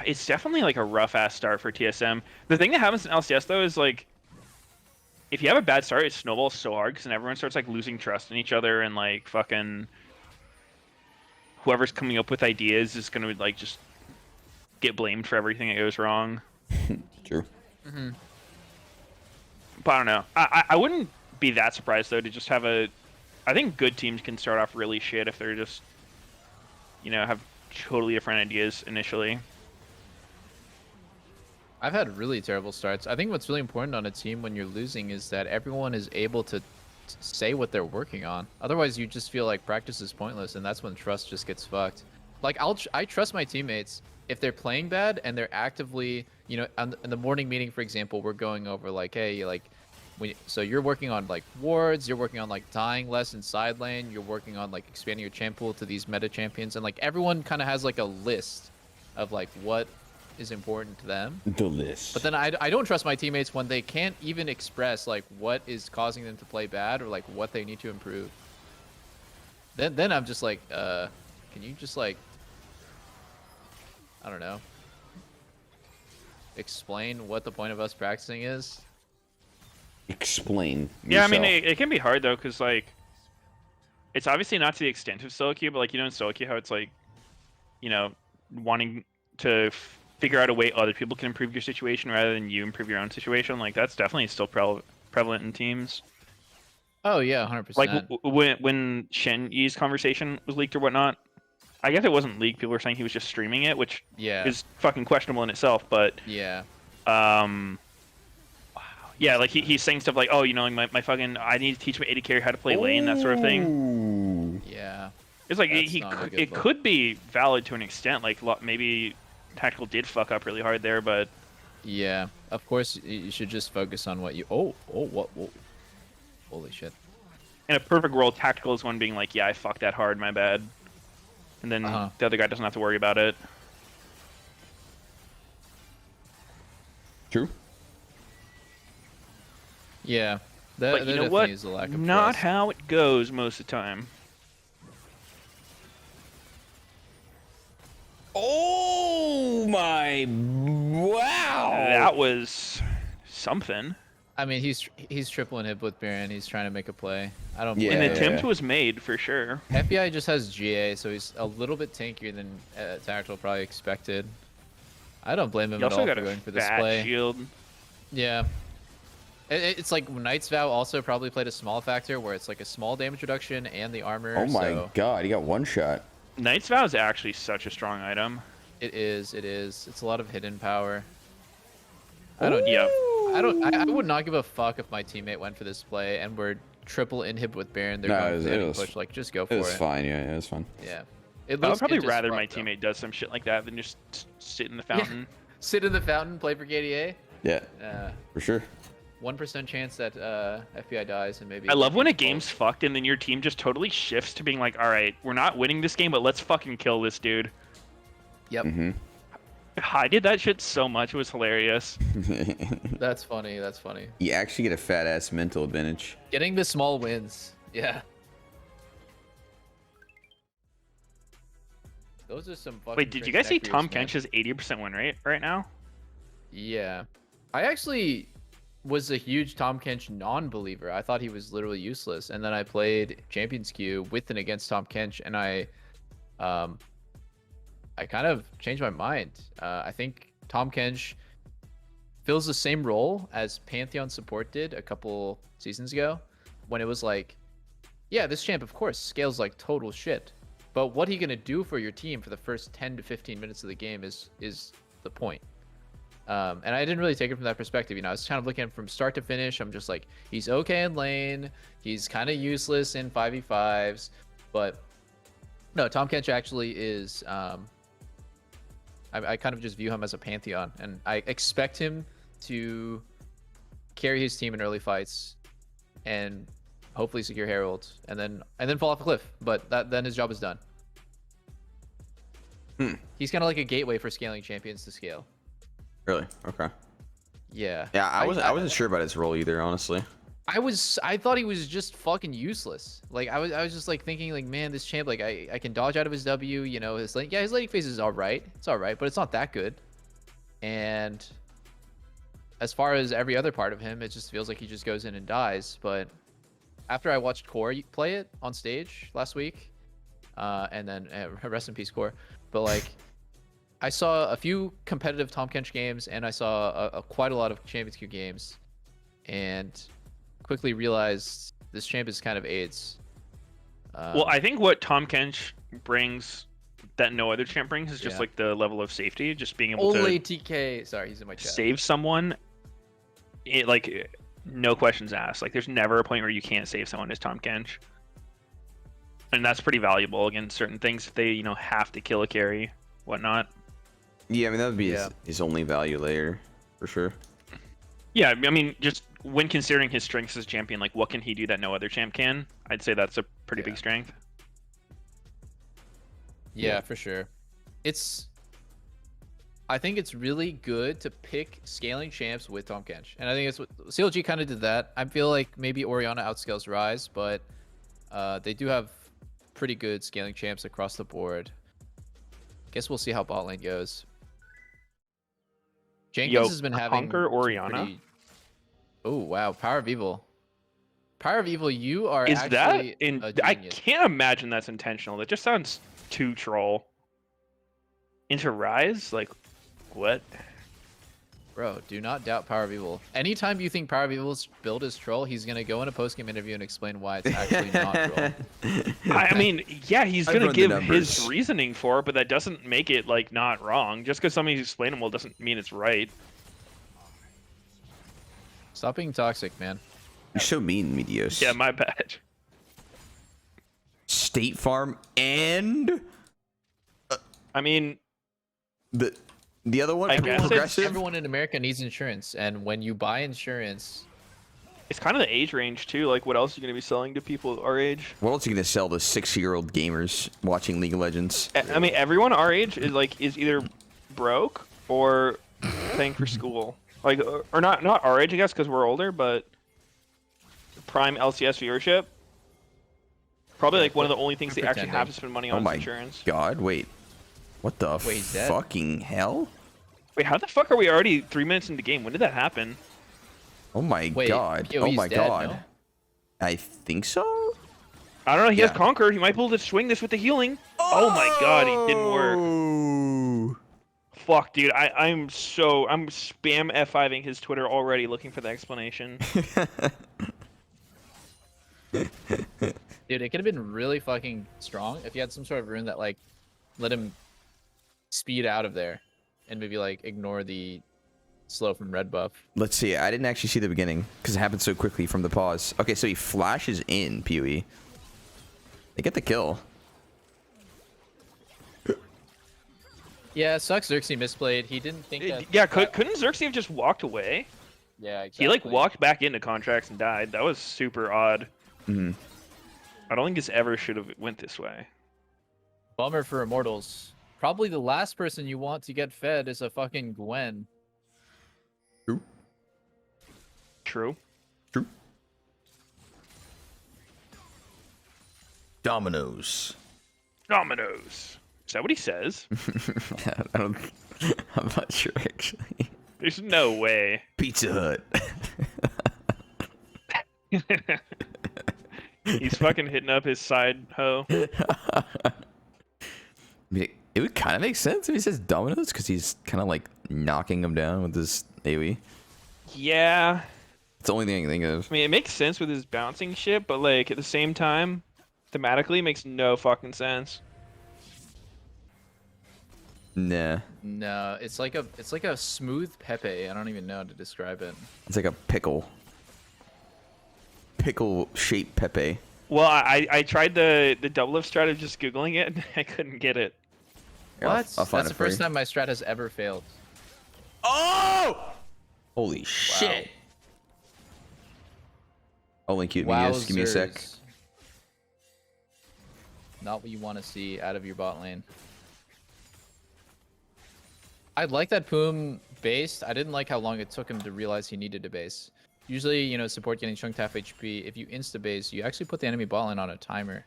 It's definitely like a rough ass start for TSM. The thing that happens in LCS though is like, if you have a bad start, it snowballs so hard because then everyone starts like losing trust in each other and like fucking whoever's coming up with ideas is gonna like just get blamed for everything that goes wrong. True. But I don't know. I wouldn't be that surprised though to just have a. I think good teams can start off really shit if they're just, have totally different ideas initially. I've had really terrible starts. I think what's really important on a team when you're losing is that everyone is able to say what they're working on. Otherwise, you just feel like practice is pointless, and that's when trust just gets fucked. Like I trust my teammates if they're playing bad and they're actively, in the morning meeting, for example, we're going over like, hey, like, so you're working on like wards, you're working on like dying less in side lane, you're working on like expanding your champ pool to these meta champions, and like everyone kind of has like a list of like what is important to them. The list. But then I don't trust my teammates when they can't even express like what is causing them to play bad or like what they need to improve. Then I'm just like, can you just like, I don't know, explain what the point of us practicing is? Explain. Yeah, I mean, yourself. it can be hard though, because like, it's obviously not to the extent of solo queue, but like in solo queue, how it's like, wanting to figure out a way other people can improve your situation rather than you improve your own situation. Like that's definitely still prevalent in teams. Oh yeah, 100%. Like when Shenyi's conversation was leaked or whatnot, I guess it wasn't leaked. People were saying he was just streaming it, which yeah, is fucking questionable in itself. But yeah, yeah, like he's saying stuff like, oh, like my fucking, I need to teach my AD carry how to play lane, that sort of thing. Ooh. yeah. It's like That's not a good it look. could be valid to an extent. Like maybe Tactical did fuck up really hard there, but Yeah, of course you should just focus on what you. What? Holy shit! in a perfect world, Tactical is one being like, yeah, I fucked that hard, my bad, and then the other guy doesn't have to worry about it. True. Yeah, that But you know definitely what? is a lack of Not trust. how it goes most of the time. Oh my! Wow. That was something. I mean, he's triple inhib with Baron. He's trying to make a play. I don't. Yeah, An blame him. attempt was made for sure. FBI just has GA, so he's a little bit tankier than Tactical probably expected. I don't blame him He at also all got for a going for this fat play. shield. Yeah. It's like Knight's Vow also probably played a small factor where it's like a small damage reduction and the armor. Oh my so god, he got one shot. Knight's Vow is actually such a strong item. it is. It's a lot of hidden power. I I would not give a fuck if my teammate went for this play and we're triple inhib with Baron. They're No, going it for the was- push. Like, just go for It it. was fine, yeah, it was fine. Yeah. I would probably rather my teammate does some shit like that than just sit in the fountain. Sit in the fountain, play for KDA. Yeah, Uh, for sure. 1% chance that FBI dies and maybe. I love when a game's fucked and then your team just totally shifts to being like, all right, we're not winning this game, but let's fucking kill this dude. Yep. Mm-hmm. I did that shit so much. It was hilarious. That's funny. That's funny. You actually get a fat ass mental advantage. Getting the small wins. Yeah. Those are some fucking. Wait, did you cringe guys see neck Tom rears, man. Kench's 80% win rate right now? Yeah. I actually was a huge Tom Kench non-believer. I thought he was literally useless. And then I played Champions Queue with and against Tom Kench, and I kind of changed my mind. I think Tom Kench fills the same role as Pantheon support did a couple seasons ago, when it was like, yeah, this champ of course scales like total shit, but what he gonna do for your team for the first 10 to 15 minutes of the game is the point. And I didn't really take it from that perspective. I was kind of looking at it from start to finish. I'm just like, he's okay in lane. He's kind of useless in 5v5s. But no, Tom Kench actually is... I kind of just view him as a Pantheon. And I expect him to carry his team in early fights and hopefully secure Herald and then fall off a cliff. But then his job is done. He's kind of like a gateway for scaling champions to scale. Really? Okay. Yeah. Yeah, I wasn't sure about his role either, honestly. I thought he was just fucking useless. Like I was just like thinking like, man, this champ, like I can dodge out of his W, you know, his laning phase is alright. It's alright, but it's not that good. And as far as every other part of him, it just feels like he just goes in and dies. But after I watched Core play it on stage last week, and then rest in peace Core, but like I saw a few competitive Tahm Kench games, and I saw quite a lot of Champions Queue games, and quickly realized this champ is kind of AIDS. Well, I think what Tahm Kench brings that no other champ brings is just like the level of safety, just being able to TK. Sorry, he's in my chat. Save someone. It like no questions asked. Like there's never a point where you can't save someone as Tahm Kench, and that's pretty valuable against certain things if they have to kill a carry, whatnot. Yeah, I mean that would be his only value layer for sure. Yeah, I mean just when considering his strengths as champion, like what can he do that no other champ can? I'd say that's a pretty big strength. Yeah, for sure. I think it's really good to pick scaling champs with Tahm Kench, and I think it's what CLG kind of did that. I feel like maybe Orianna outscales Ryze, but they do have pretty good scaling champs across the board. Guess we'll see how bot lane goes. Jenkins has been having Conquer Orianna. Oh wow, Power of Evil. Power of Evil, you are Is actually that in? a I genius. can't imagine that's intentional. That just sounds too troll. Into Ryze, like what? Bro, do not doubt Power of Evil. Anytime you think Power of Evil's build is troll, he's gonna go in a post-game interview and explain why it's actually not troll. I mean, yeah, he's I've gonna run the give numbers. his reasoning for it, but that doesn't make it like not wrong. Just because somebody's explainable doesn't mean it's right. Stop being toxic, man. You're so mean, Meteos. Yeah, my bad. State Farm and I mean, the other one, I guess Progressive. Everyone in America needs insurance, and when you buy insurance, it's kind of the age range too. Like, what else are you gonna be selling to people our age? What else are you gonna sell to 6-year-old gamers watching League of Legends? I mean, everyone our age is either broke or paying for school. Like, or not our age, I guess, because we're older, but prime LCS viewership. Probably like one of the only things they actually have to spend money on is insurance. God, wait. What the he's dead? fucking hell? Wait, how the fuck are we already 3 minutes into the game? When did that happen? Oh my god. POE's Oh my dead, god. no? I think so? I don't know. He has Conquer. He might be able to swing this with the healing. Oh my god, he didn't work. Fuck, dude. I'm spam F5ing his Twitter already looking for the explanation. dude, it could have been really fucking strong if you had some sort of rune that like let him speed out of there and maybe like ignore the slow from red buff. Let's see. I didn't actually see the beginning because it happened so quickly from the pause. Okay, so he flashes in PoE. They get the kill. Yeah, it sucks Xerxes misplayed. He didn't think that... Yeah, couldn't Xerxes have just walked away? Yeah, exactly. He like walked back into contracts and died. That was super odd. Mm-hmm. I don't think this ever should have went this way. Bummer for Immortals. Probably the last person you want to get fed is a fucking Gwen. True. True. True. Dominoes. Dominoes. Is that what he says? I'm not sure actually. There's no way. Pizza Hut. He's fucking hitting up his side hoe. I mean, it would kind of make sense if he says Dominoes because he's kind of like knocking him down with his AoE. Yeah. It's the only thing I can think of. I mean, it makes sense with his bouncing shit, but like at the same time, thematically, it makes no fucking sense. Nah. No, it's like a smooth Pepe. I don't even know how to describe it. It's like a pickle. Pickle-shaped Pepe. Well, I tried the Doublelift strat of just Googling it, and I couldn't get it. Here, What? I'll find That's it the for first you. time my strat has ever failed. Oh! Holy shit. Only cute Meteos. Give me a sec. Wowzers. Not what you want to see out of your bot lane. I like that Poom based. I didn't like how long it took him to realize he needed to base. Usually, you know, support getting chunked half HP. If you insta base, you actually put the enemy bot lane on a timer.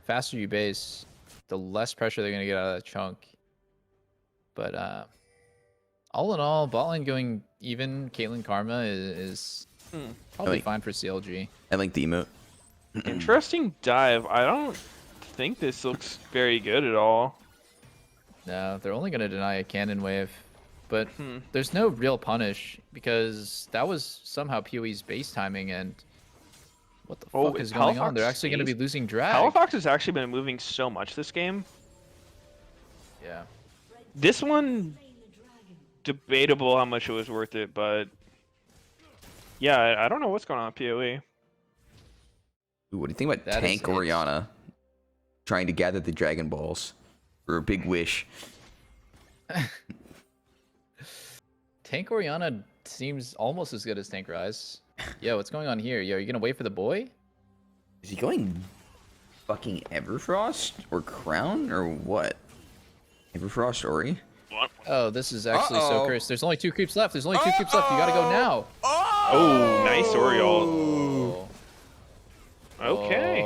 Faster you base, the less pressure they're gonna get out of that chunk. But all in all, bot lane going even. Caitlyn Karma is probably fine for CLG. I like the emote. Interesting dive. I don't think this looks very good at all. No, they're only gonna deny a cannon wave. But there's no real punish because that was somehow PoE's base timing, and what the fuck is going on? They're actually going to be losing drag. Palafox has actually been moving so much this game. Yeah. This one, debatable how much it was worth it, but yeah, I don't know what's going on with PoE. Ooh, what do you think about Tank Orianna trying to gather the Dragon Balls for a big wish? Tank Orianna seems almost as good as Tank Ryze. Yo, what's going on here? Yo, are you gonna wait for the boy? Is he going fucking Everfrost or Crown or what? Everfrost Ori? Oh, this is actually so cursed. There's only 2 creeps left. There's only 2 creeps left. You gotta go now. Oh, nice Oriole. Okay.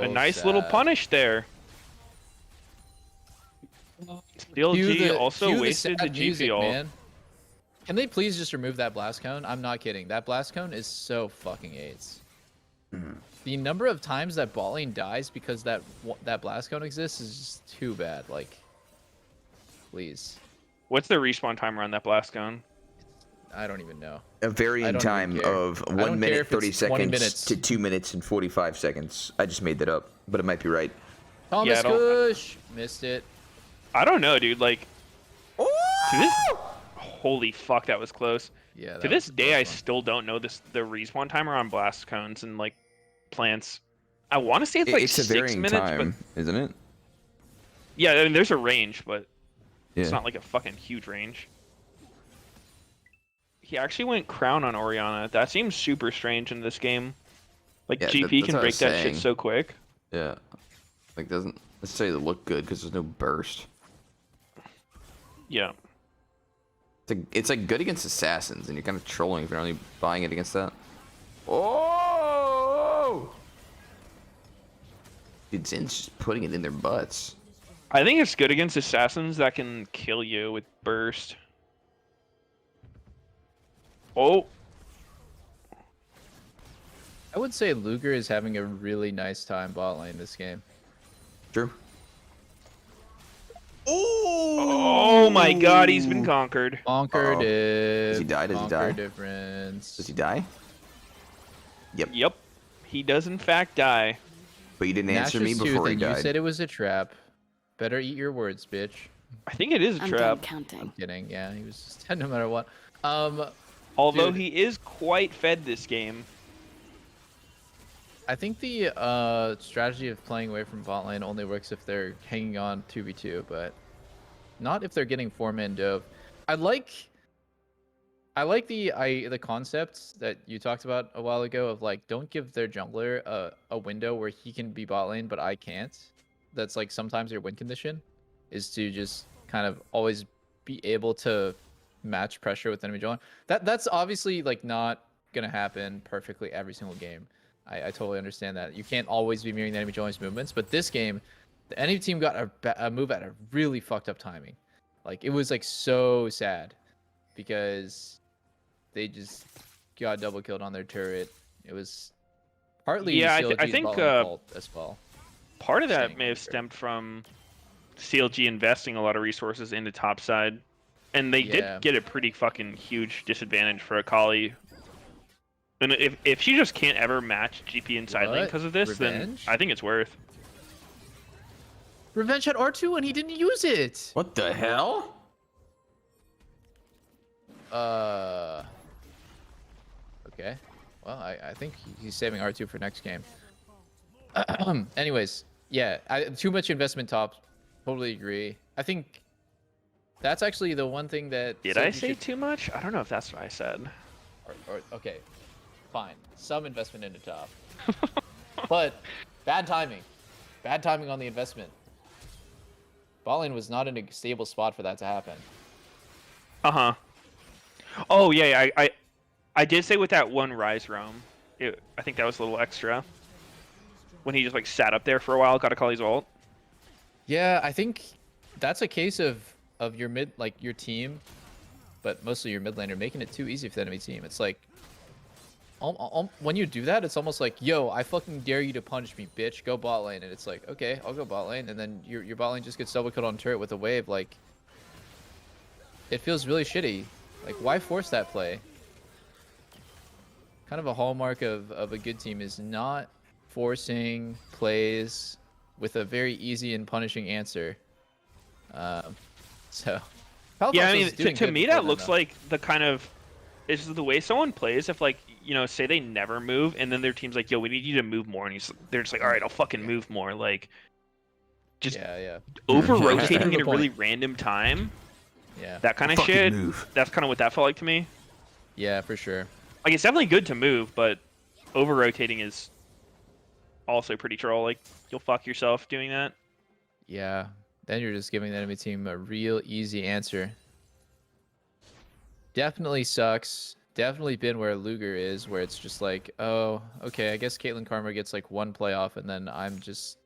A nice little punish there. CLG also wasted the GP ult. Can they please just remove that blast cone? I'm not kidding. That blast cone is so fucking AIDS. The number of times that bot lane dies because that blast cone exists is just too bad. Like, please. What's the respawn timer on that blast cone? I don't even know. A varying time of 1 minute 30 seconds to 2 minutes and 45 seconds. I just made that up, but it might be right. Thomas Kush missed it. I don't know, dude. Like, to this. Holy fuck, that was close. Yeah. To this day, I still don't know the respawn timer on blast cones and like plants. I want to say it's like it's a 6 varying minutes, time, but isn't it? Yeah, I mean, there's a range, but yeah. It's not like a fucking huge range. He actually went Crown on Orianna. That seems super strange in this game. Like GP can break that shit so quick. Yeah, like doesn't necessarily look good because there's no burst. Yeah. It's like good against assassins, and you're kind of trolling if you're only buying it against that. Oh! Dude, Zin's just putting it in their butts. I think it's good against assassins that can kill you with burst. Oh! I would say Luger is having a really nice time bot lane this game. True. Oh my god, he's been conquered. Conquered. Does he die? Does he die? Difference. Does he die? Yep. Yep. He does in fact die. But you didn't answer me before he died. You said it was a trap. Better eat your words, bitch. I think it is a trap. I'm kidding. Yeah, he was just dead no matter what. Although he is quite fed this game. I think the strategy of playing away from bot lane only works if they're hanging on 2v2, but not if they're getting 4-man dove. I like the concept that you talked about a while ago of like, don't give their jungler a window where he can be bot lane but I can't. That's like sometimes your win condition is to just kind of always be able to match pressure with enemy jungler. That's obviously like not gonna happen perfectly every single game. I totally understand that. You can't always be mirroring the enemy jungler's movements, but this game, the enemy team got a move at a really fucked up timing. Like, it was like so sad because they just got double killed on their turret. It was partly I think fault as well. Part of that may have stemmed from CLG investing a lot of resources into topside, and they did get a pretty fucking huge disadvantage for Akali. And if she just can't ever match GP inside lane because of this, then I think it's worth. Revenge had R2 and he didn't use it. What the hell? Okay. Well, I think he's saving R2 for next game. Anyways, yeah, too much investment top. Totally agree. I think that's actually the one thing that. Did I say too much? I don't know if that's what I said. Okay, fine. Some investment into top, but bad timing. Bad timing on the investment. Bot lane was not in a stable spot for that to happen. Uh-huh. Oh, yeah, I did say with that one Ryze roam, I think that was a little extra. When he just, like, sat up there for a while, got to call his ult. Yeah, I think that's a case of your your team, but mostly your mid laner making it too easy for the enemy team. It's like, when you do that, it's almost like, yo, I fucking dare you to punish me, bitch. Go bot lane. And it's like, okay, I'll go bot lane. And then your bot lane just gets double killed on turret with a wave. Like, it feels really shitty. Like, why force that play? Kind of a hallmark of a good team is not forcing plays with a very easy and punishing answer. So, Yeah, I mean, was doing to good me, before that then, looks though. like the kind of... It's the way someone plays if, like, you know, say they never move, and then their team's like, yo, we need you to move more, and they're just like, all right, I'll fucking move more. Like, just Yeah. over-rotating The at a really point. random time. Yeah. That kind of Fucking shit. move. That's kind of what that felt like to me. Yeah, for sure. Like, it's definitely good to move, but over-rotating is also pretty troll. Like, you'll fuck yourself doing that. Yeah. Then you're just giving the enemy team a real easy answer. Definitely sucks. Definitely been where Luger is, where it's just like, oh, okay, I guess Caitlyn Karma gets like one playoff, and then I'm just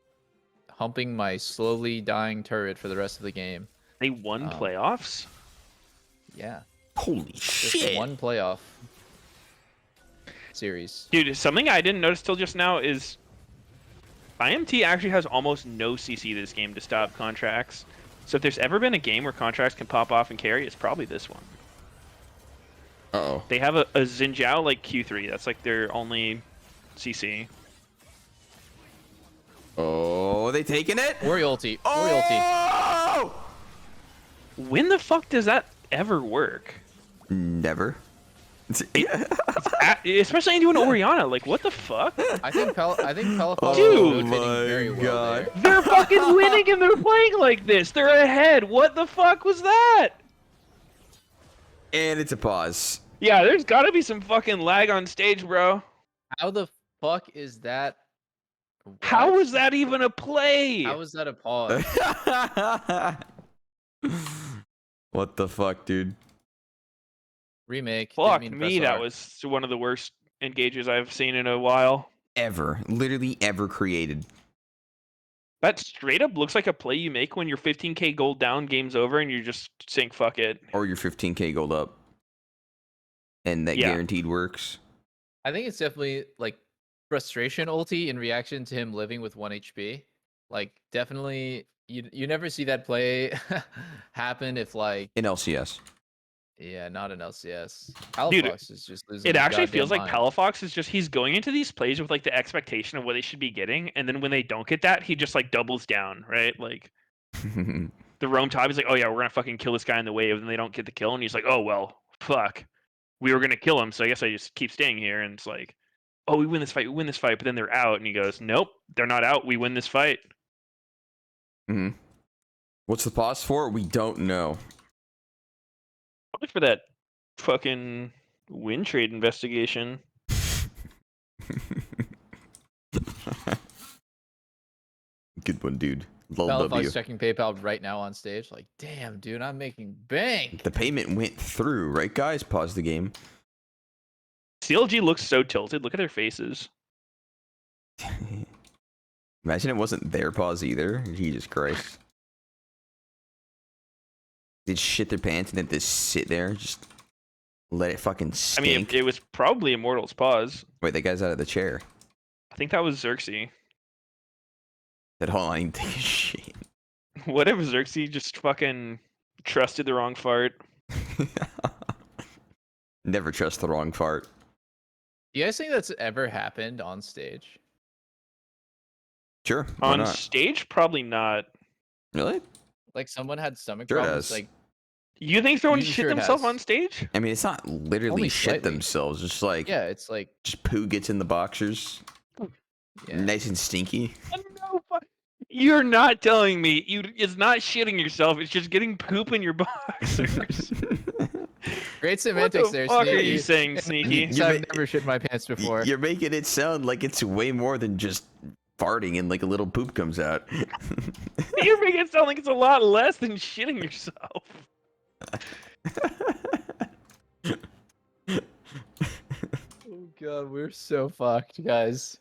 humping my slowly dying turret for the rest of the game. They won Um, playoffs? Yeah. Holy Just shit! one playoff series. Dude, something I didn't notice till just now is IMT actually has almost no CC this game to stop contracts. So if there's ever been a game where contracts can pop off and carry, it's probably this one. Uh-oh. They have a Xin Zhao like Q3. That's like their only CC. Oh, are they taking it? Ori ulti. Ori ulti. Oh! When the fuck does that ever work? Never. Especially into an Orianna. Like, what the fuck? I think Palafox Dude! is rotating very well there. They're fucking winning and they're playing like this. They're ahead. What the fuck was that? And it's a pause. Yeah, there's gotta be some fucking lag on stage, bro. How the fuck is that? How What? was that even a play? How is that a pause? What the fuck, dude? Remake. Fuck didn't mean to me, press that R. was one of the worst engages I've seen in a while. Ever. Literally ever created. That straight up looks like a play you make when you're 15k gold down, game's over, and you're just saying fuck it. Or your 15k gold up. And that Yeah. guaranteed works. I think it's definitely like frustration ulti in reaction to him living with 1 HP. Like, definitely, you never see that play happen if, like, In LCS. yeah, not an LCS. Dude, Palafox is just losing It his actually goddamn feels like mind. Palafox is just, he's going into these plays with like the expectation of what they should be getting, and then when they don't get that, he just like doubles down, right? Like the roam top, he's like, oh yeah, we're gonna fucking kill this guy in the wave, and they don't get the kill, and he's like, oh well, fuck. We were gonna kill him, so I guess I just keep staying here, and it's like, oh, we win this fight, but then they're out, and he goes, nope, they're not out, we win this fight. What's the pause for? We don't know. Probably for that fucking win trade investigation. Good one, dude. Love Palafox you. checking PayPal right now on stage. Like, damn, dude, I'm making bank. The payment went through, right, guys? Pause the game. CLG looks so tilted. Look at their faces. Imagine it wasn't their pause either. Jesus Christ. They'd shit their pants and then just sit there, just let it fucking stink. I mean, it was probably Immortal's pause. Wait, that guy's out of the chair. I think that was Xerxes. That hold on, I need to take a shit. What if Xerxes just fucking trusted the wrong fart? Never trust the wrong fart. Do you guys think that's ever happened on stage? Sure. Why On not? stage, probably not. Really? Like, someone had stomach Sure it problems. has. Like, You think someone You shit sure it themselves has. on stage? I mean, it's not literally Only shit slightly. themselves. Just like, yeah, it's like, just poo gets in the boxers. yeah. Nice and stinky. No, you're not telling me. It's not shitting yourself. It's just getting poop in your boxers. Great What semantics the there, fuck are Sneaky. you saying, Sneaky? So I've never shit my pants before. You're making it sound like it's way more than just farting and like a little poop comes out. You're making it sound like it's a lot less than shitting yourself. Oh god, we're so fucked, guys.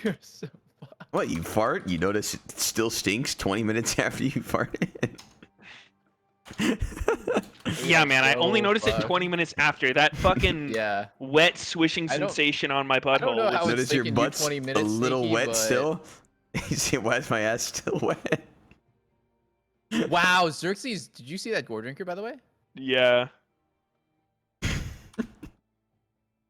We're so fucked. What, you fart? You notice it still stinks 20 minutes after you farted? Yeah, man, I only so noticed it fucked. 20 minutes after. That fucking Yeah. wet swishing I don't- sensation on my I don't know butthole. how was- it's Notice your taken you butt's 20 a minutes, little Sneaky, wet but- still? You see, why is my ass still wet? Wow, Xerxes, did you see that gore drinker, by the way? Yeah.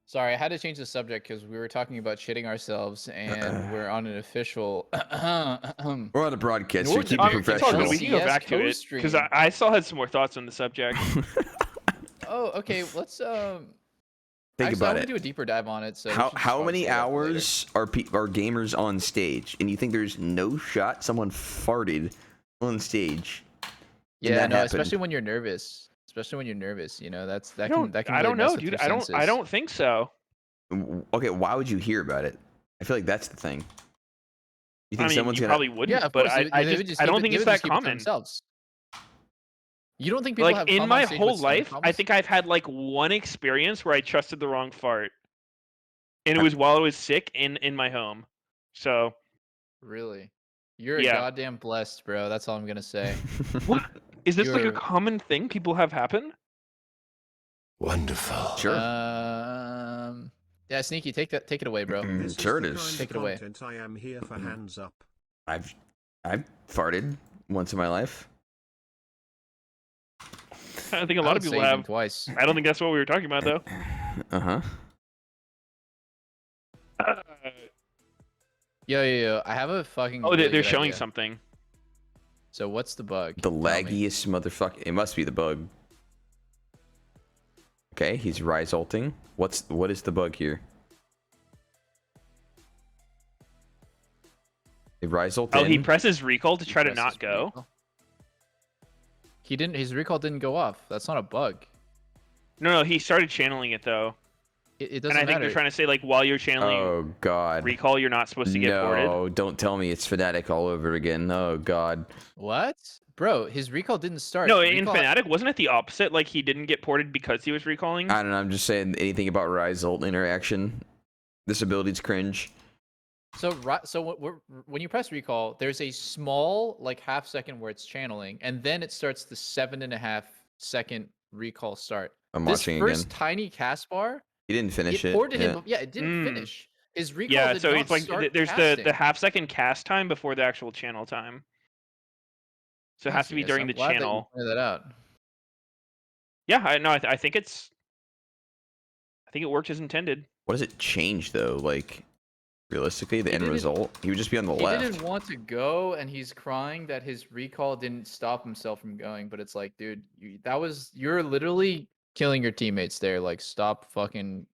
Sorry, I had to change the subject because we were talking about shitting ourselves, and we're on an official. We're on a broadcast, so We're keep talking- it It's all good. professional. We can go LCS back to it because CoStream. I still had some more thoughts on the subject. Oh, okay. Let's Think actually, I about want to it. do a deeper dive on it. So we How should just how talk many about it later. hours are gamers on stage, and you think there's no shot someone farted on stage? Yeah, that no, happened? especially when you're nervous. Especially when you're nervous, you know, that I can don't really know, mess with dude. your I senses. don't think so. Okay, why would you hear about it? I feel like that's the thing. You I think mean, someone's you gonna? probably wouldn't, Yeah, of but course. I they would just I don't think they it's would just that keep it to common. themselves. You don't think people have Like in come my on stage whole with stomach life, I problems? think I've had like one experience where I trusted the wrong fart, and it I- was while I was sick in my home. So Really, you're Yeah. goddamn blessed, bro. That's all I'm gonna say. what is this like a You're- common thing people have happen? Wonderful. Sure. Yeah, Sneaky, take it away, bro. This Sure it the is. kind of Take it away. content I am here for. Hands up. I've farted once in my life. I think a I lot would of say people even have. twice. I don't think that's what we were talking about though. Uh-huh. Yo. I have a fucking. Oh, really they're good showing idea. something. So what's the bug? The Tell me. laggiest motherfucker. It must be the bug. Okay, he's Ryze ulting. What is the bug here? They Ryze ult Oh, in. he presses recall to try to Press not his go. recall. He didn't. His recall didn't go off. That's not a bug. No, he started channeling it though, It and doesn't I think matter. they're trying to say like while you're channeling Oh god. recall, you're not supposed to get ported. No, don't tell me it's Fnatic all over again. Oh god. What, bro? His recall didn't start. No, in Recall- Fnatic, wasn't it the opposite? Like he didn't get ported because he was recalling. I don't know, I'm just saying anything about Ryze ult interaction. This ability's cringe. So when you press recall, there's a small like half second where it's channeling, and then it starts the 7.5 second recall start. I'm This watching first again. tiny cast bar, He didn't finish it. ported Yeah. him. Yeah, it didn't Mm. finish. His recall Yeah, did so not it's like start there's casting. the half second cast time before the actual channel time. So it has to be Yes, during I'm the glad that you channel. pointed that out. Yeah, I think it worked as intended. What does it change though? Like realistically, the He end didn't- result? He would just be on the He left. didn't want to go, and he's crying that his recall didn't stop himself from going. But it's like, dude, you're literally killing your teammates there. Like, stop fucking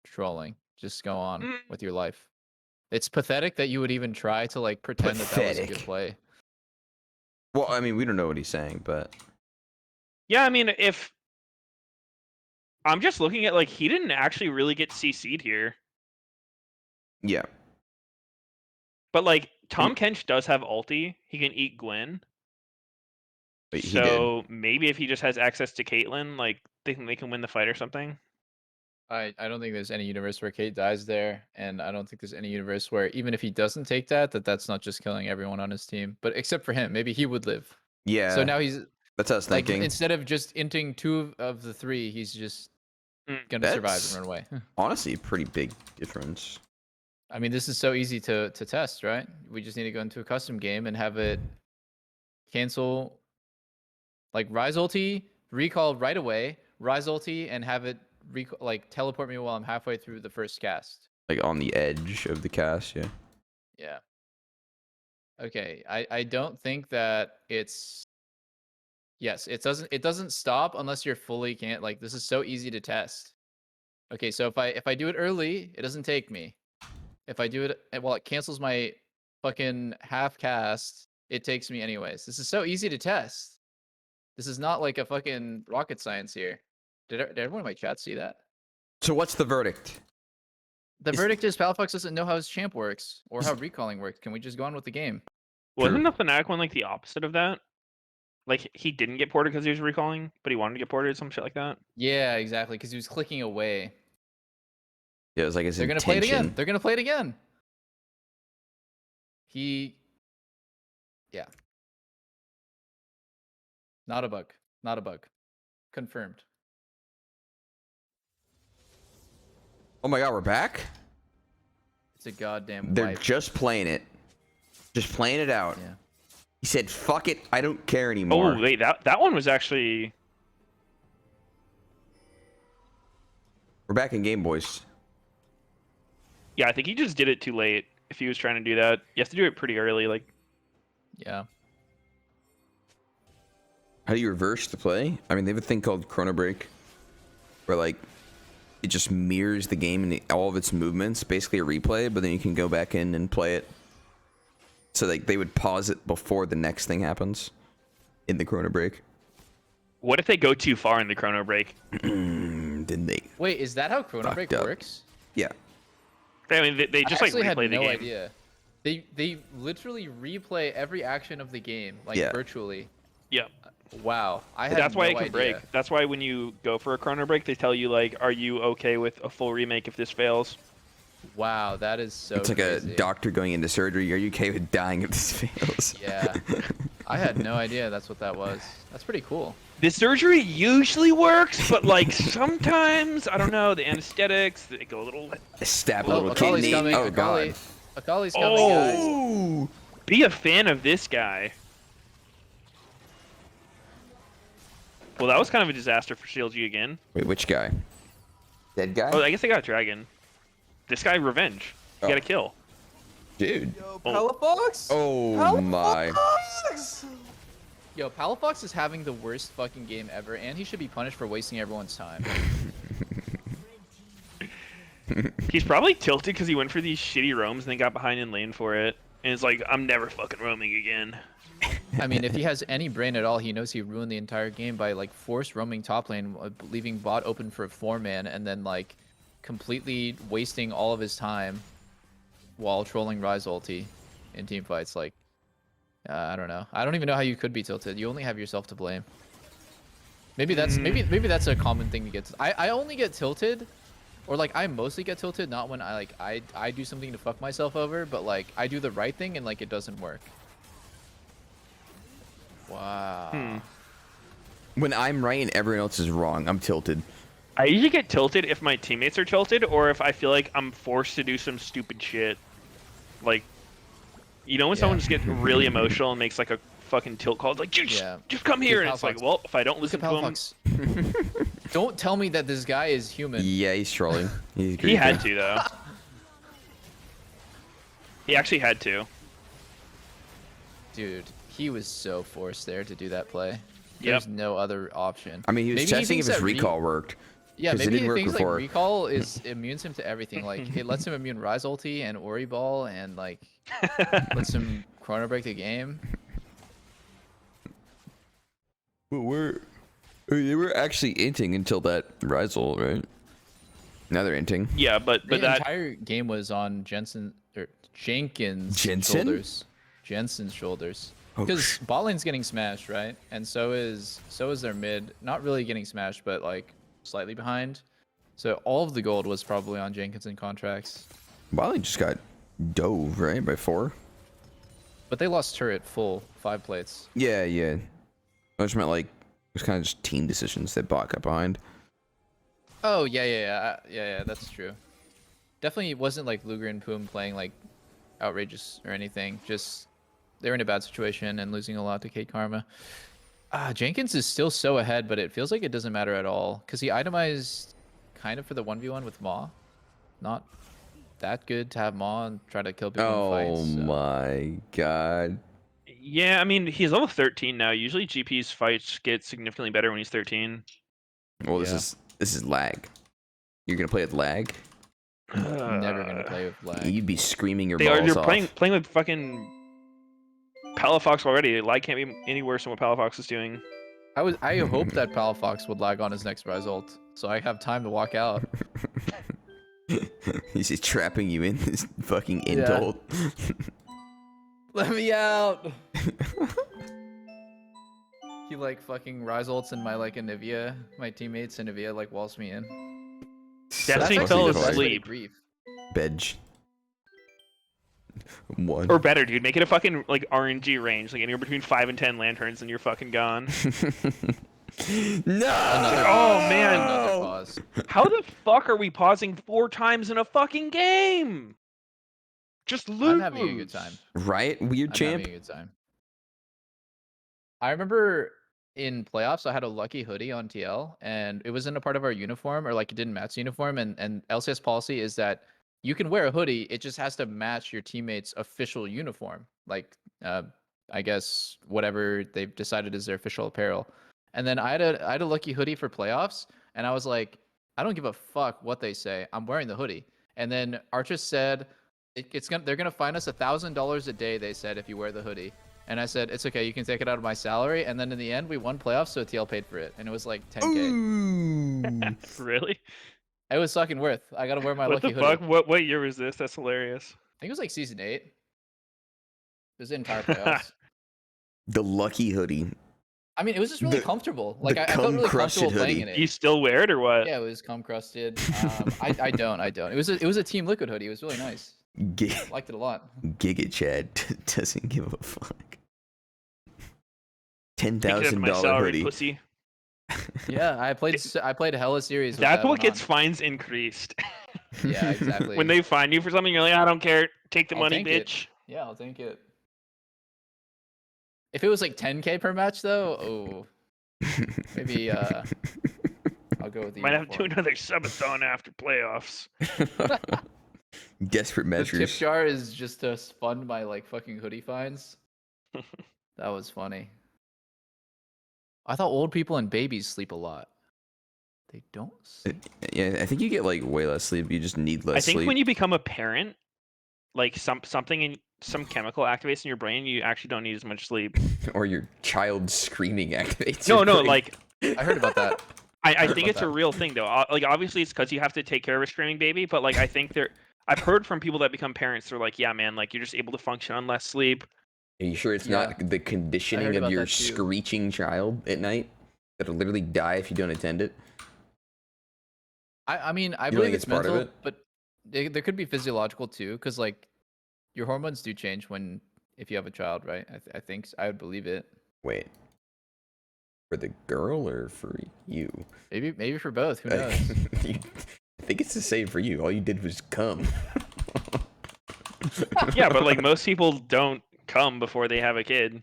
trolling. Just go on Mm. with your life. It's pathetic that you would even try to like pretend that was a good Pathetic. play. Well, I mean, we don't know what he's saying, but Yeah, I mean, if I'm just looking at like he didn't actually really get CC'd here, yeah. but like Tom Kench does have ulti. He can eat Gwen. But he So maybe if he just has access to Caitlyn, like they can win the fight or something. I don't think there's any universe where Kate dies there, and I don't think there's any universe where even if he doesn't take that's not just killing everyone on his team. But except for him, maybe he would live. did. Yeah. So now he's that's what I was like, thinking. instead of just inting 2 of the 3, he's just gonna survive That's- and run away. Honestly, a pretty big difference. I mean, this is so easy to test, right? We just need to go into a custom game and have it cancel, like Ryze ulti, recall right away, Ryze ulti, and have it like teleport me while I'm halfway through the first cast. Like on the edge of the cast, yeah. Yeah. Okay, I don't think that it's. Yes, it doesn't stop unless you're fully can't, like, this is so easy to test. Okay, so if I do it early, it doesn't take me. If I do it well, it cancels my fucking half cast, it takes me anyways. This is so easy to test. This is not like a fucking rocket science here. Did everyone in my chat see that? So what's the verdict? The Is- verdict is Palafox doesn't know how his champ works or how recalling works. Can we just go on with the game? Wasn't True. the Fnatic one like the opposite of that? Like he didn't get ported because he was recalling, but he wanted to get ported, some shit like that. Yeah, exactly, because he was clicking away. Yeah, it was like his They're gonna intention. play it again. They're gonna play it again. Yeah. Not a bug. Not a bug. Confirmed. Oh my god, we're back? It's a goddamn They're wipe. just playing it. Just playing it out. Yeah. He said, fuck it, I don't care anymore. Oh wait, that one was actually. We're back in game, boys. Yeah, I think he just did it too late. If he was trying to do that, you have to do it pretty early. Like, Yeah. How do you reverse the play? I mean, they have a thing called Chrono Break, where like it just mirrors the game and all of its movements, basically a replay, but then you can go back in and play it. So like they would pause it before the next thing happens in the Chrono Break. what if they go too far in the Chrono Break? Didn't they? Wait, is that how Chrono Break Fucked up. works? Yeah. I mean, they just I like actually had replay the no game. idea. They literally replay every action of the game, like Yeah. virtually. Yeah. Wow. I had That's why no it can idea. break. That's why when you go for a Chrono Break, they tell you like, "Are you okay with a full remake if this fails?" Wow, that is so It's like crazy. a doctor going into surgery. Are you okay with dying if this fails? Yeah. I had no idea that's what that was. That's pretty cool. The surgery usually works, but like sometimes I don't know the anesthetics. They go a little. Stab a Oh, little Akali's kidney. coming. Oh god. Akali's coming, guys. Oh. Be a fan of this guy. Well, that was kind of a disaster for CLG again. Wait, which guy? Dead guy? Oh, I guess they got a dragon. This guy, Revenge. He got a kill. Dude. Palafox? Oh my. Yo, Palafox is having the worst fucking game ever, and he should be punished for wasting everyone's time. He's probably tilted because he went for these shitty roams and then got behind in lane for it. And it's like, I'm never fucking roaming again. I mean, if he has any brain at all, he knows he ruined the entire game by like force roaming top lane, leaving bot open for a 4-man, and then like completely wasting all of his time while trolling Ryze ulti in team fights. Like, I don't know. I don't even know how you could be tilted. You only have yourself to blame. Maybe that's maybe that's a common thing to get. I only get tilted, or like I mostly get tilted not when I do something to fuck myself over, but like I do the right thing and like it doesn't work. Wow. When I'm right and everyone else is wrong, I'm tilted. I usually get tilted if my teammates are tilted or if I feel like I'm forced to do some stupid shit. Like, you know when someone just gets really emotional and makes like a fucking tilt call? It's like, just come here. And it's like, well, if I don't listen to him... Don't tell me that this guy is human. Yeah, he's trolling. He's He had to, though. He actually had to. Dude, he was so forced there to do that play. Yep. There's no other option. I mean, he was Maybe testing if thinks his that recall worked. Yeah, 'cause it maybe didn't he work thinks before. like recall is immunes him to everything. Like it lets him immune Ryze ulti and Ori ball and like lets him chrono break the game. But they were actually inting until that Ryze ult, right? Now they're inting. Yeah, but The that... entire game was on Jenkins' Jensen? shoulders. Jensen's shoulders. Oh, Because bot lane's getting smashed, right? And so is their mid. Not really getting smashed, but like slightly behind. So all of the gold was probably on Jenkins and contracts. Bali just got dove, right? By 4? But they lost turret full 5 plates. Yeah, yeah. I just meant like, it was kind of just team decisions that bot got behind. Oh, yeah, that's true. Definitely wasn't like Luger and Poom playing like outrageous or anything. Just they were in a bad situation and losing a lot to Kate Karma. Jenkins is still so ahead, but it feels like it doesn't matter at all. Because he itemized kind of for the 1v1 with Maw. Not that good to have Maw and try to kill people in fights. So. My god. Yeah, I mean, he's level 13 now. Usually GP's fights get significantly better when he's 13. Well, this is lag. You're gonna play with lag? Never gonna play with lag. You'd be screaming your They're balls off. playing with fucking Palafox already. Lag can't be any worse than what Palafox is doing. I hope that Palafox would lag on his next result, so I have time to walk out. He's just trapping you in this fucking ult. Let me out. He like fucking Ryze ults and my like Anivia, my teammates Anivia like walls me in. Destiny That's fell actually the best way to asleep. grief. Bedge. One. Or better, dude. Make it a fucking like RNG range, like anywhere between 5 and 10 lanterns, and you're fucking gone. No! Oh man, Another pause. how the fuck are we pausing 4 times in a fucking game? Just lose. I'm having a good time. Riot weird I'm champ. having a good time. I remember in playoffs, I had a lucky hoodie on TL, and it wasn't a part of our uniform, or like it didn't match the uniform. And LCS policy is that you can wear a hoodie, it just has to match your teammate's official uniform. Like, I guess whatever they've decided is their official apparel. And then I had a lucky hoodie for playoffs, and I was like, I don't give a fuck what they say. I'm wearing the hoodie. And then Archer said, they're gonna fine us $1,000 a day. They said if you wear the hoodie. And I said, it's okay, you can take it out of my salary. And then in the end, we won playoffs, so TL paid for it. And it was like 10K. Ooh. Really? It was fucking worth. I gotta wear my What lucky the hoodie. fuck? What year was this? That's hilarious. I think it was like season 8. It was the entire playoffs. The lucky hoodie. I mean, it was just really comfortable. Like I felt really comfortable playing in hoodie. it. Do you still wear it or what? Yeah, it was cum crusted. I don't. It was a Team Liquid hoodie. It was really nice. Liked it a lot. Giga Chad doesn't give a fuck. Take it out of my $10,000 salary, hoodie. pussy. Yeah, I played Hella series. With That's that what one gets on. fines increased. Yeah, exactly. When they fine you for something, you're like, I don't care. Take the I'll money, take it. bitch. Yeah, I'll take it. If it was like 10K per match though, oh, maybe I'll go with the. Might have to do uniform. another subathon after playoffs. Desperate The tip measures. jar is just to fund my like fucking hoodie fines. That was funny. I thought old people and babies sleep a lot. They don't sleep. Yeah, I think you get like way less sleep. You just need less I think sleep. when you become a parent, like something in some chemical activates in your brain, you actually don't need as much sleep. Or your child screaming activates. No, your no, brain. like I heard about that. I heard think about it's a that. real thing though. Like obviously it's because you have to take care of a screaming baby, but like I think I've heard from people that become parents, they're like, yeah, man, like you're just able to function on less sleep. Are you sure it's Yeah. not the conditioning of about your that too. screeching child at night that'll literally die if you don't attend it? I mean, I You don't believe think it's it's part of mental, it? but there could be physiological too, because like your hormones do change if you have a child, right? I think I would believe it. Wait. For the girl or for you? Maybe for both. Who I knows? think it's the same for you. All you did was come. Yeah, but like most people don't come before they have a kid.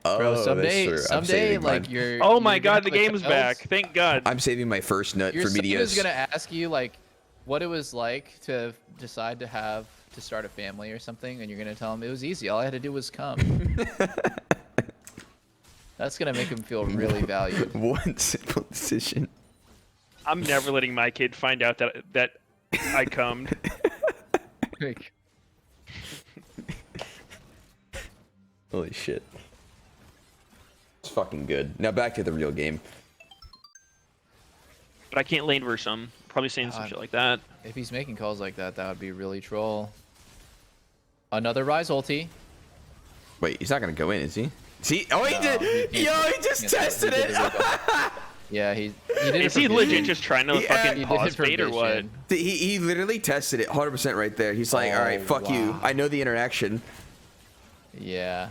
Oh, Bro, that's someday true. I'm someday saving like mine. you're. Oh my you're gonna god, the have a game's child, back. Thank God. I'm saving my first nut Your for son is Meteos. gonna ask you like what it was like to decide to start a family or something, and you're gonna tell him it was easy. All I had to do was come. That's gonna make him feel really valued. One simple decision. I'm never letting my kid find out that I cummed. Like, Holy shit. It's fucking good. Now back to the real game. But I can't lane verse him. Probably saying some God. shit like that. if he's making calls like that, that would be really troll. Another Ryze ulti. Wait, he's not gonna go in, is he? See? Oh, he No, did! he Yo, can't- he just he can't- tested he did it! the recall. Yeah, he did it Is for he legit vision. just trying to Yeah, fucking He did pause it for bait or what? vision. He literally tested it 100% right there. He's like, Oh, alright, fuck you. wow. I know the interaction. Yeah.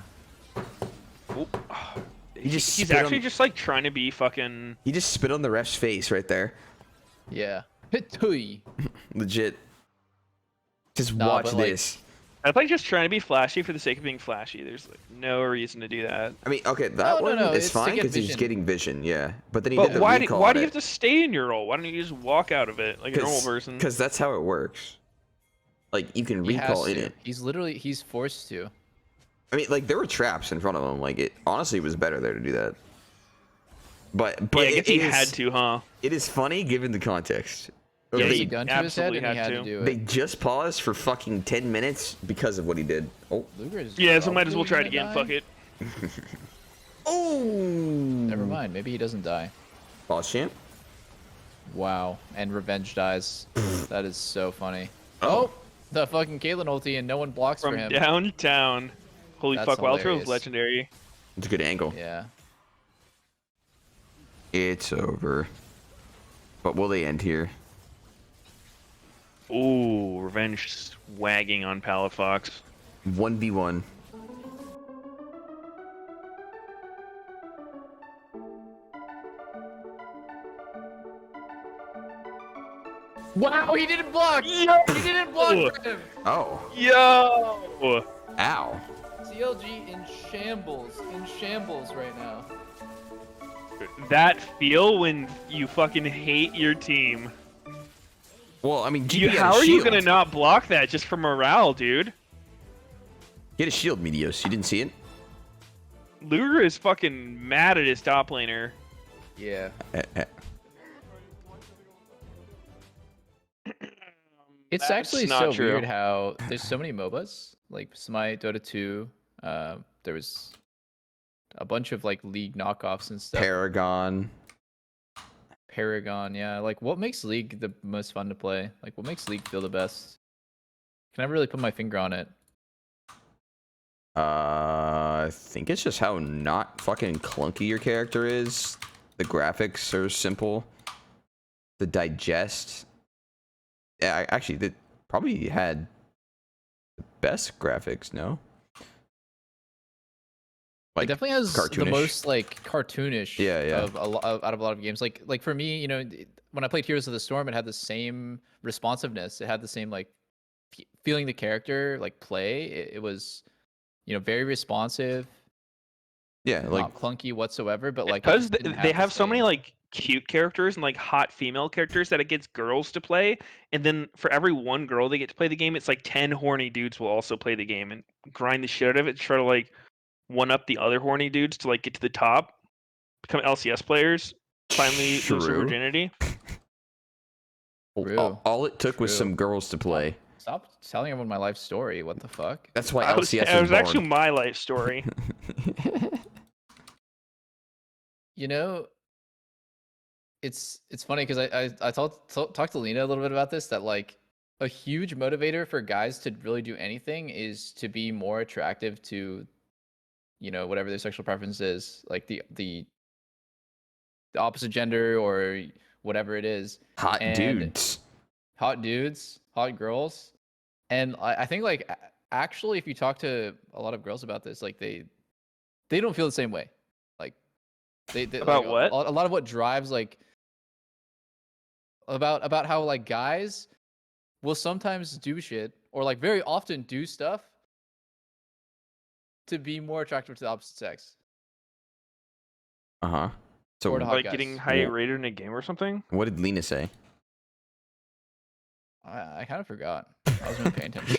Oop. just He's spit actually on- just like trying to be fucking. He just spit on the ref's face right there. Yeah. Hitui. Legit. Just Nah, watch but, like, this. I think just trying to be flashy for the sake of being flashy. There's like no reason to do that. I mean, okay, No, that no, one no, is it's to fine get because he's vision. getting vision, yeah. But then he But did the why recall do on you it. have to stay in your role? Why don't you just walk out of it like a normal person? Because that's how it works. Like, you can He has recall in to. it. He's forced to. I mean, like, there were traps in front of him. Like, it honestly was better there to do that. But Yeah, I it guess he is- had to, huh? It is funny given the context. Yeah, There was he a gun to his head, absolutely and he had had to. to do They it. just paused for fucking 10 minutes because of what he did. Oh. Luger is Yeah, so might as well probably try it gonna again. die. Fuck it. Oh! Never mind. Maybe he doesn't die. Boss champ? Wow. And Revenge dies. That is so funny. Oh. Oh! The fucking Caitlyn ulti and no one blocks From for him. downtown. Holy That's fuck, Wild Throw is hilarious. legendary. It's a good angle. Yeah. It's over. But will they end here? Ooh, revenge swagging on Palafox. 1v1. Wow, he didn't block! Yo! He didn't block him! Oh. Yo! Ow. CLG in shambles right now. That feel when you fucking hate your team. Well, I mean, GP had a How are you shield. gonna not block that just for morale, dude? He had a shield, Meteos. You didn't see it? Luger is fucking mad at his top laner. Yeah. It's That's actually not so true. weird how there's so many MOBAs, like Smite, Dota 2. There was a bunch of like League knockoffs and stuff. Paragon. Paragon, yeah. Like, what makes League the most fun to play? Like, what makes League feel the best? Can I really put my finger on it? I think it's just how not fucking clunky your character is. The graphics are simple. The digest. Yeah, actually, they probably had the best graphics. No. It definitely has the cartoonish. most like cartoonish. Yeah, yeah. Of out of a lot of games. Like for me, you know, when I played Heroes of the Storm, it had the same responsiveness. It had the same like feeling the character like play. It was, you know, very responsive. Yeah, like Not clunky whatsoever. But like Because it didn't they the have so many same- like cute characters and like hot female characters that it gets girls to play, and then for every one girl they get to play the game, it's like 10 horny dudes will also play the game and grind the shit out of it to try to like one up the other horny dudes to like get to the top, become LCS players, finally lose their True. virginity. True. all it took was True. some girls to play. Stop telling everyone my life story. What the fuck? That's why That was, LCS that was was actually born. my life story. You know, it's funny because I talked to Lena a little bit about this, that like a huge motivator for guys to really do anything is to be more attractive to, you know, whatever their sexual preference is, like the opposite gender or whatever it is. Hot And dudes. hot dudes, hot girls. And I think like actually if you talk to a lot of girls about this, like they don't feel the same way. Like they About like, what? a lot of what drives like about how like guys will sometimes do shit or like very often do stuff to be more attractive to the opposite sex. Uh-huh. So Or to hot Like guys. getting high rated in a game or something. what did Lena say? I kind of forgot. I wasn't paying attention.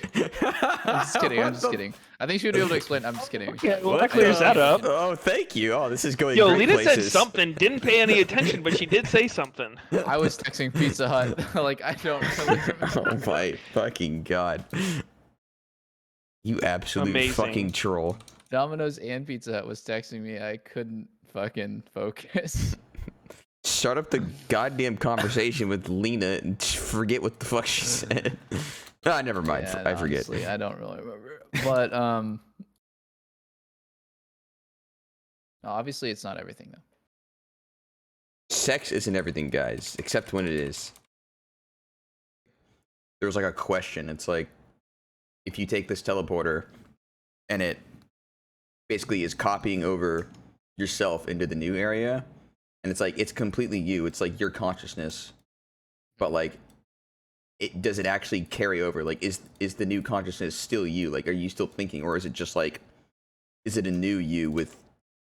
I'm just kidding. I'm just kidding. I think she would be able to explain. I'm just kidding. Okay, well, What? that clears that up. Oh, thank you. Oh, this is going Yo, great Lita said places. something, didn't pay any attention, but she did say something. I was texting Pizza Hut. Like I don't really remember. Oh my fucking god. You absolute Amazing. fucking troll. Domino's and Pizza Hut was texting me. I couldn't fucking focus. Start up the goddamn conversation with Lena and forget what the fuck she said. Ah, never mind. Yeah, I forget. honestly, I don't really remember. But obviously it's not everything though. Sex isn't everything, guys, except when it is. There was like a question. It's like, if you take this teleporter and it basically is copying over yourself into the new area, and it's like, it's completely you. It's like your consciousness. But like, does it actually carry over? Like, is the new consciousness still you? Like, are you still thinking, or is it just like, is it a new you with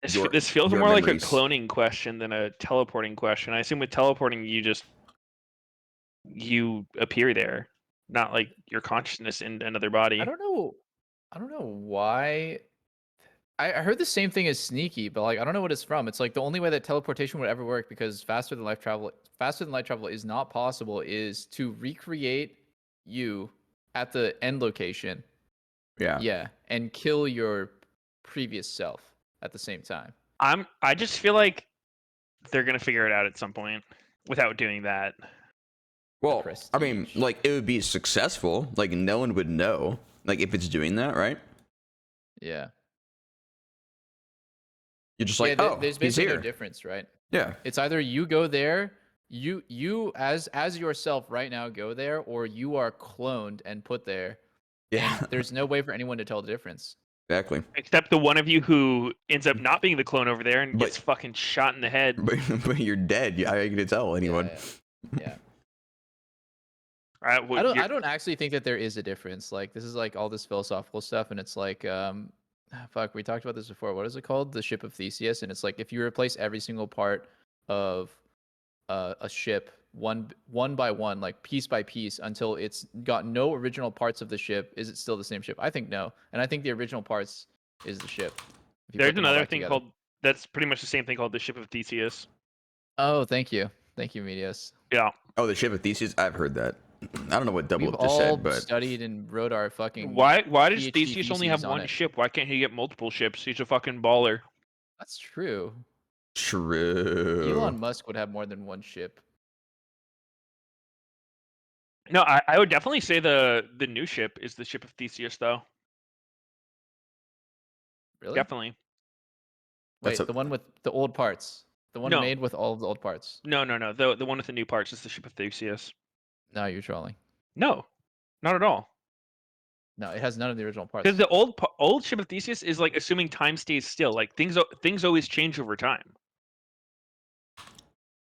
This feels your more memories? like a cloning question than a teleporting question. I assume with teleporting, you appear there, not like your consciousness in another body. I don't know why. I heard the same thing as sneaky, but like I don't know what it's from. It's like the only way that teleportation would ever work, because faster than light travel is not possible, is to recreate you at the end location. Yeah. Yeah, and kill your previous self at the same time. I just feel like they're gonna figure it out at some point without doing that. Well, I mean, prestige. like, it would be successful. Like, no one would know. Like, if it's doing that, right? Yeah. You're just like, oh, there's he's basically here. no difference, right? Yeah. It's either you go there, you as yourself right now go there, or you are cloned and put there. Yeah. And there's no way for anyone to tell the difference. Exactly. Except the one of you who ends up not being the clone over there and But- gets fucking shot in the head. But you're dead. I ain't gonna tell anyone. Yeah. Right, well, I don't actually think that there is a difference. Like, this is like all this philosophical stuff, and it's like, fuck, we talked about this before. What is it called? The ship of Theseus. And it's like, if you replace every single part of a ship one by one, like piece by piece, until it's got no original parts of the ship, is it still the same ship? I think no. And I think the original parts is the ship. if you there's put them all another back thing together. called that's pretty much the same thing called the ship of Theseus. Oh, thank you, Meteos. Yeah. Oh, the ship of Theseus. I've heard that. I don't know what We've Doublelift just all said, but studied and wrote our fucking. Why does PhD Theseus only have theses on one it. ship? Why can't he get multiple ships? He's a fucking baller. That's true. true. Elon Musk would have more than one ship. No, I would definitely say the new ship is the ship of Theseus, though. Really? Definitely. Wait, That's the one with the old parts. The one No. made with all of the old parts. No. The one with the new parts is the ship of Theseus. No, you're trolling. No, not at all. No, it has none of the original parts. Because the old ship of Theseus is like assuming time stays still. Like things always change over time,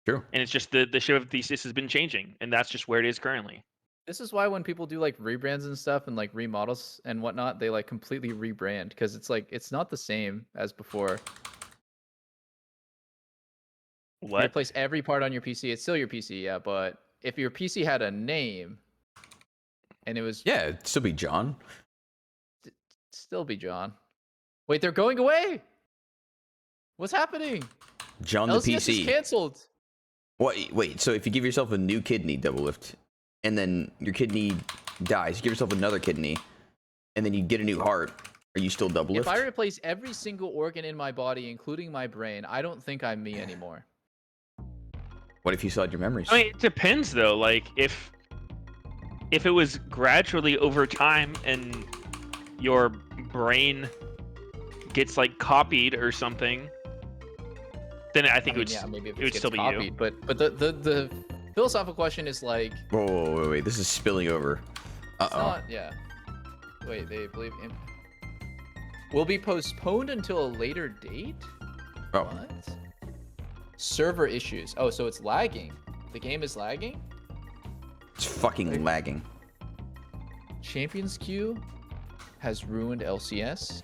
True. and it's just the ship of Theseus has been changing, and that's just where it is currently. This is why when people do like rebrands and stuff and like remodels and whatnot, they like completely rebrand, because it's like it's not the same as before. You What? replace every part on your PC. It's still your PC, yeah, but if your PC had a name and it was Yeah, it'd still be John. still be John. Wait, they're going away. What's happening? John the LCS is PC. canceled. Wait. So if you give yourself a new kidney, Doublelift, and then your kidney dies, you give yourself another kidney, and then you get a new heart, are you still Doublelift? If I replace every single organ in my body, including my brain, I don't think I'm me anymore. What if you still had your memories? I mean, it depends though. Like if it was gradually over time and your brain gets like copied or something, then I think yeah, maybe if it would gets still be copied, you. but the philosophical question is like, Whoa, wait. This is spilling over. it's not, yeah. Wait, they believe will be postponed until a later date? Oh. What? Server issues. Oh, so it's lagging. The game is lagging? It's fucking lagging. Champions queue has ruined LCS.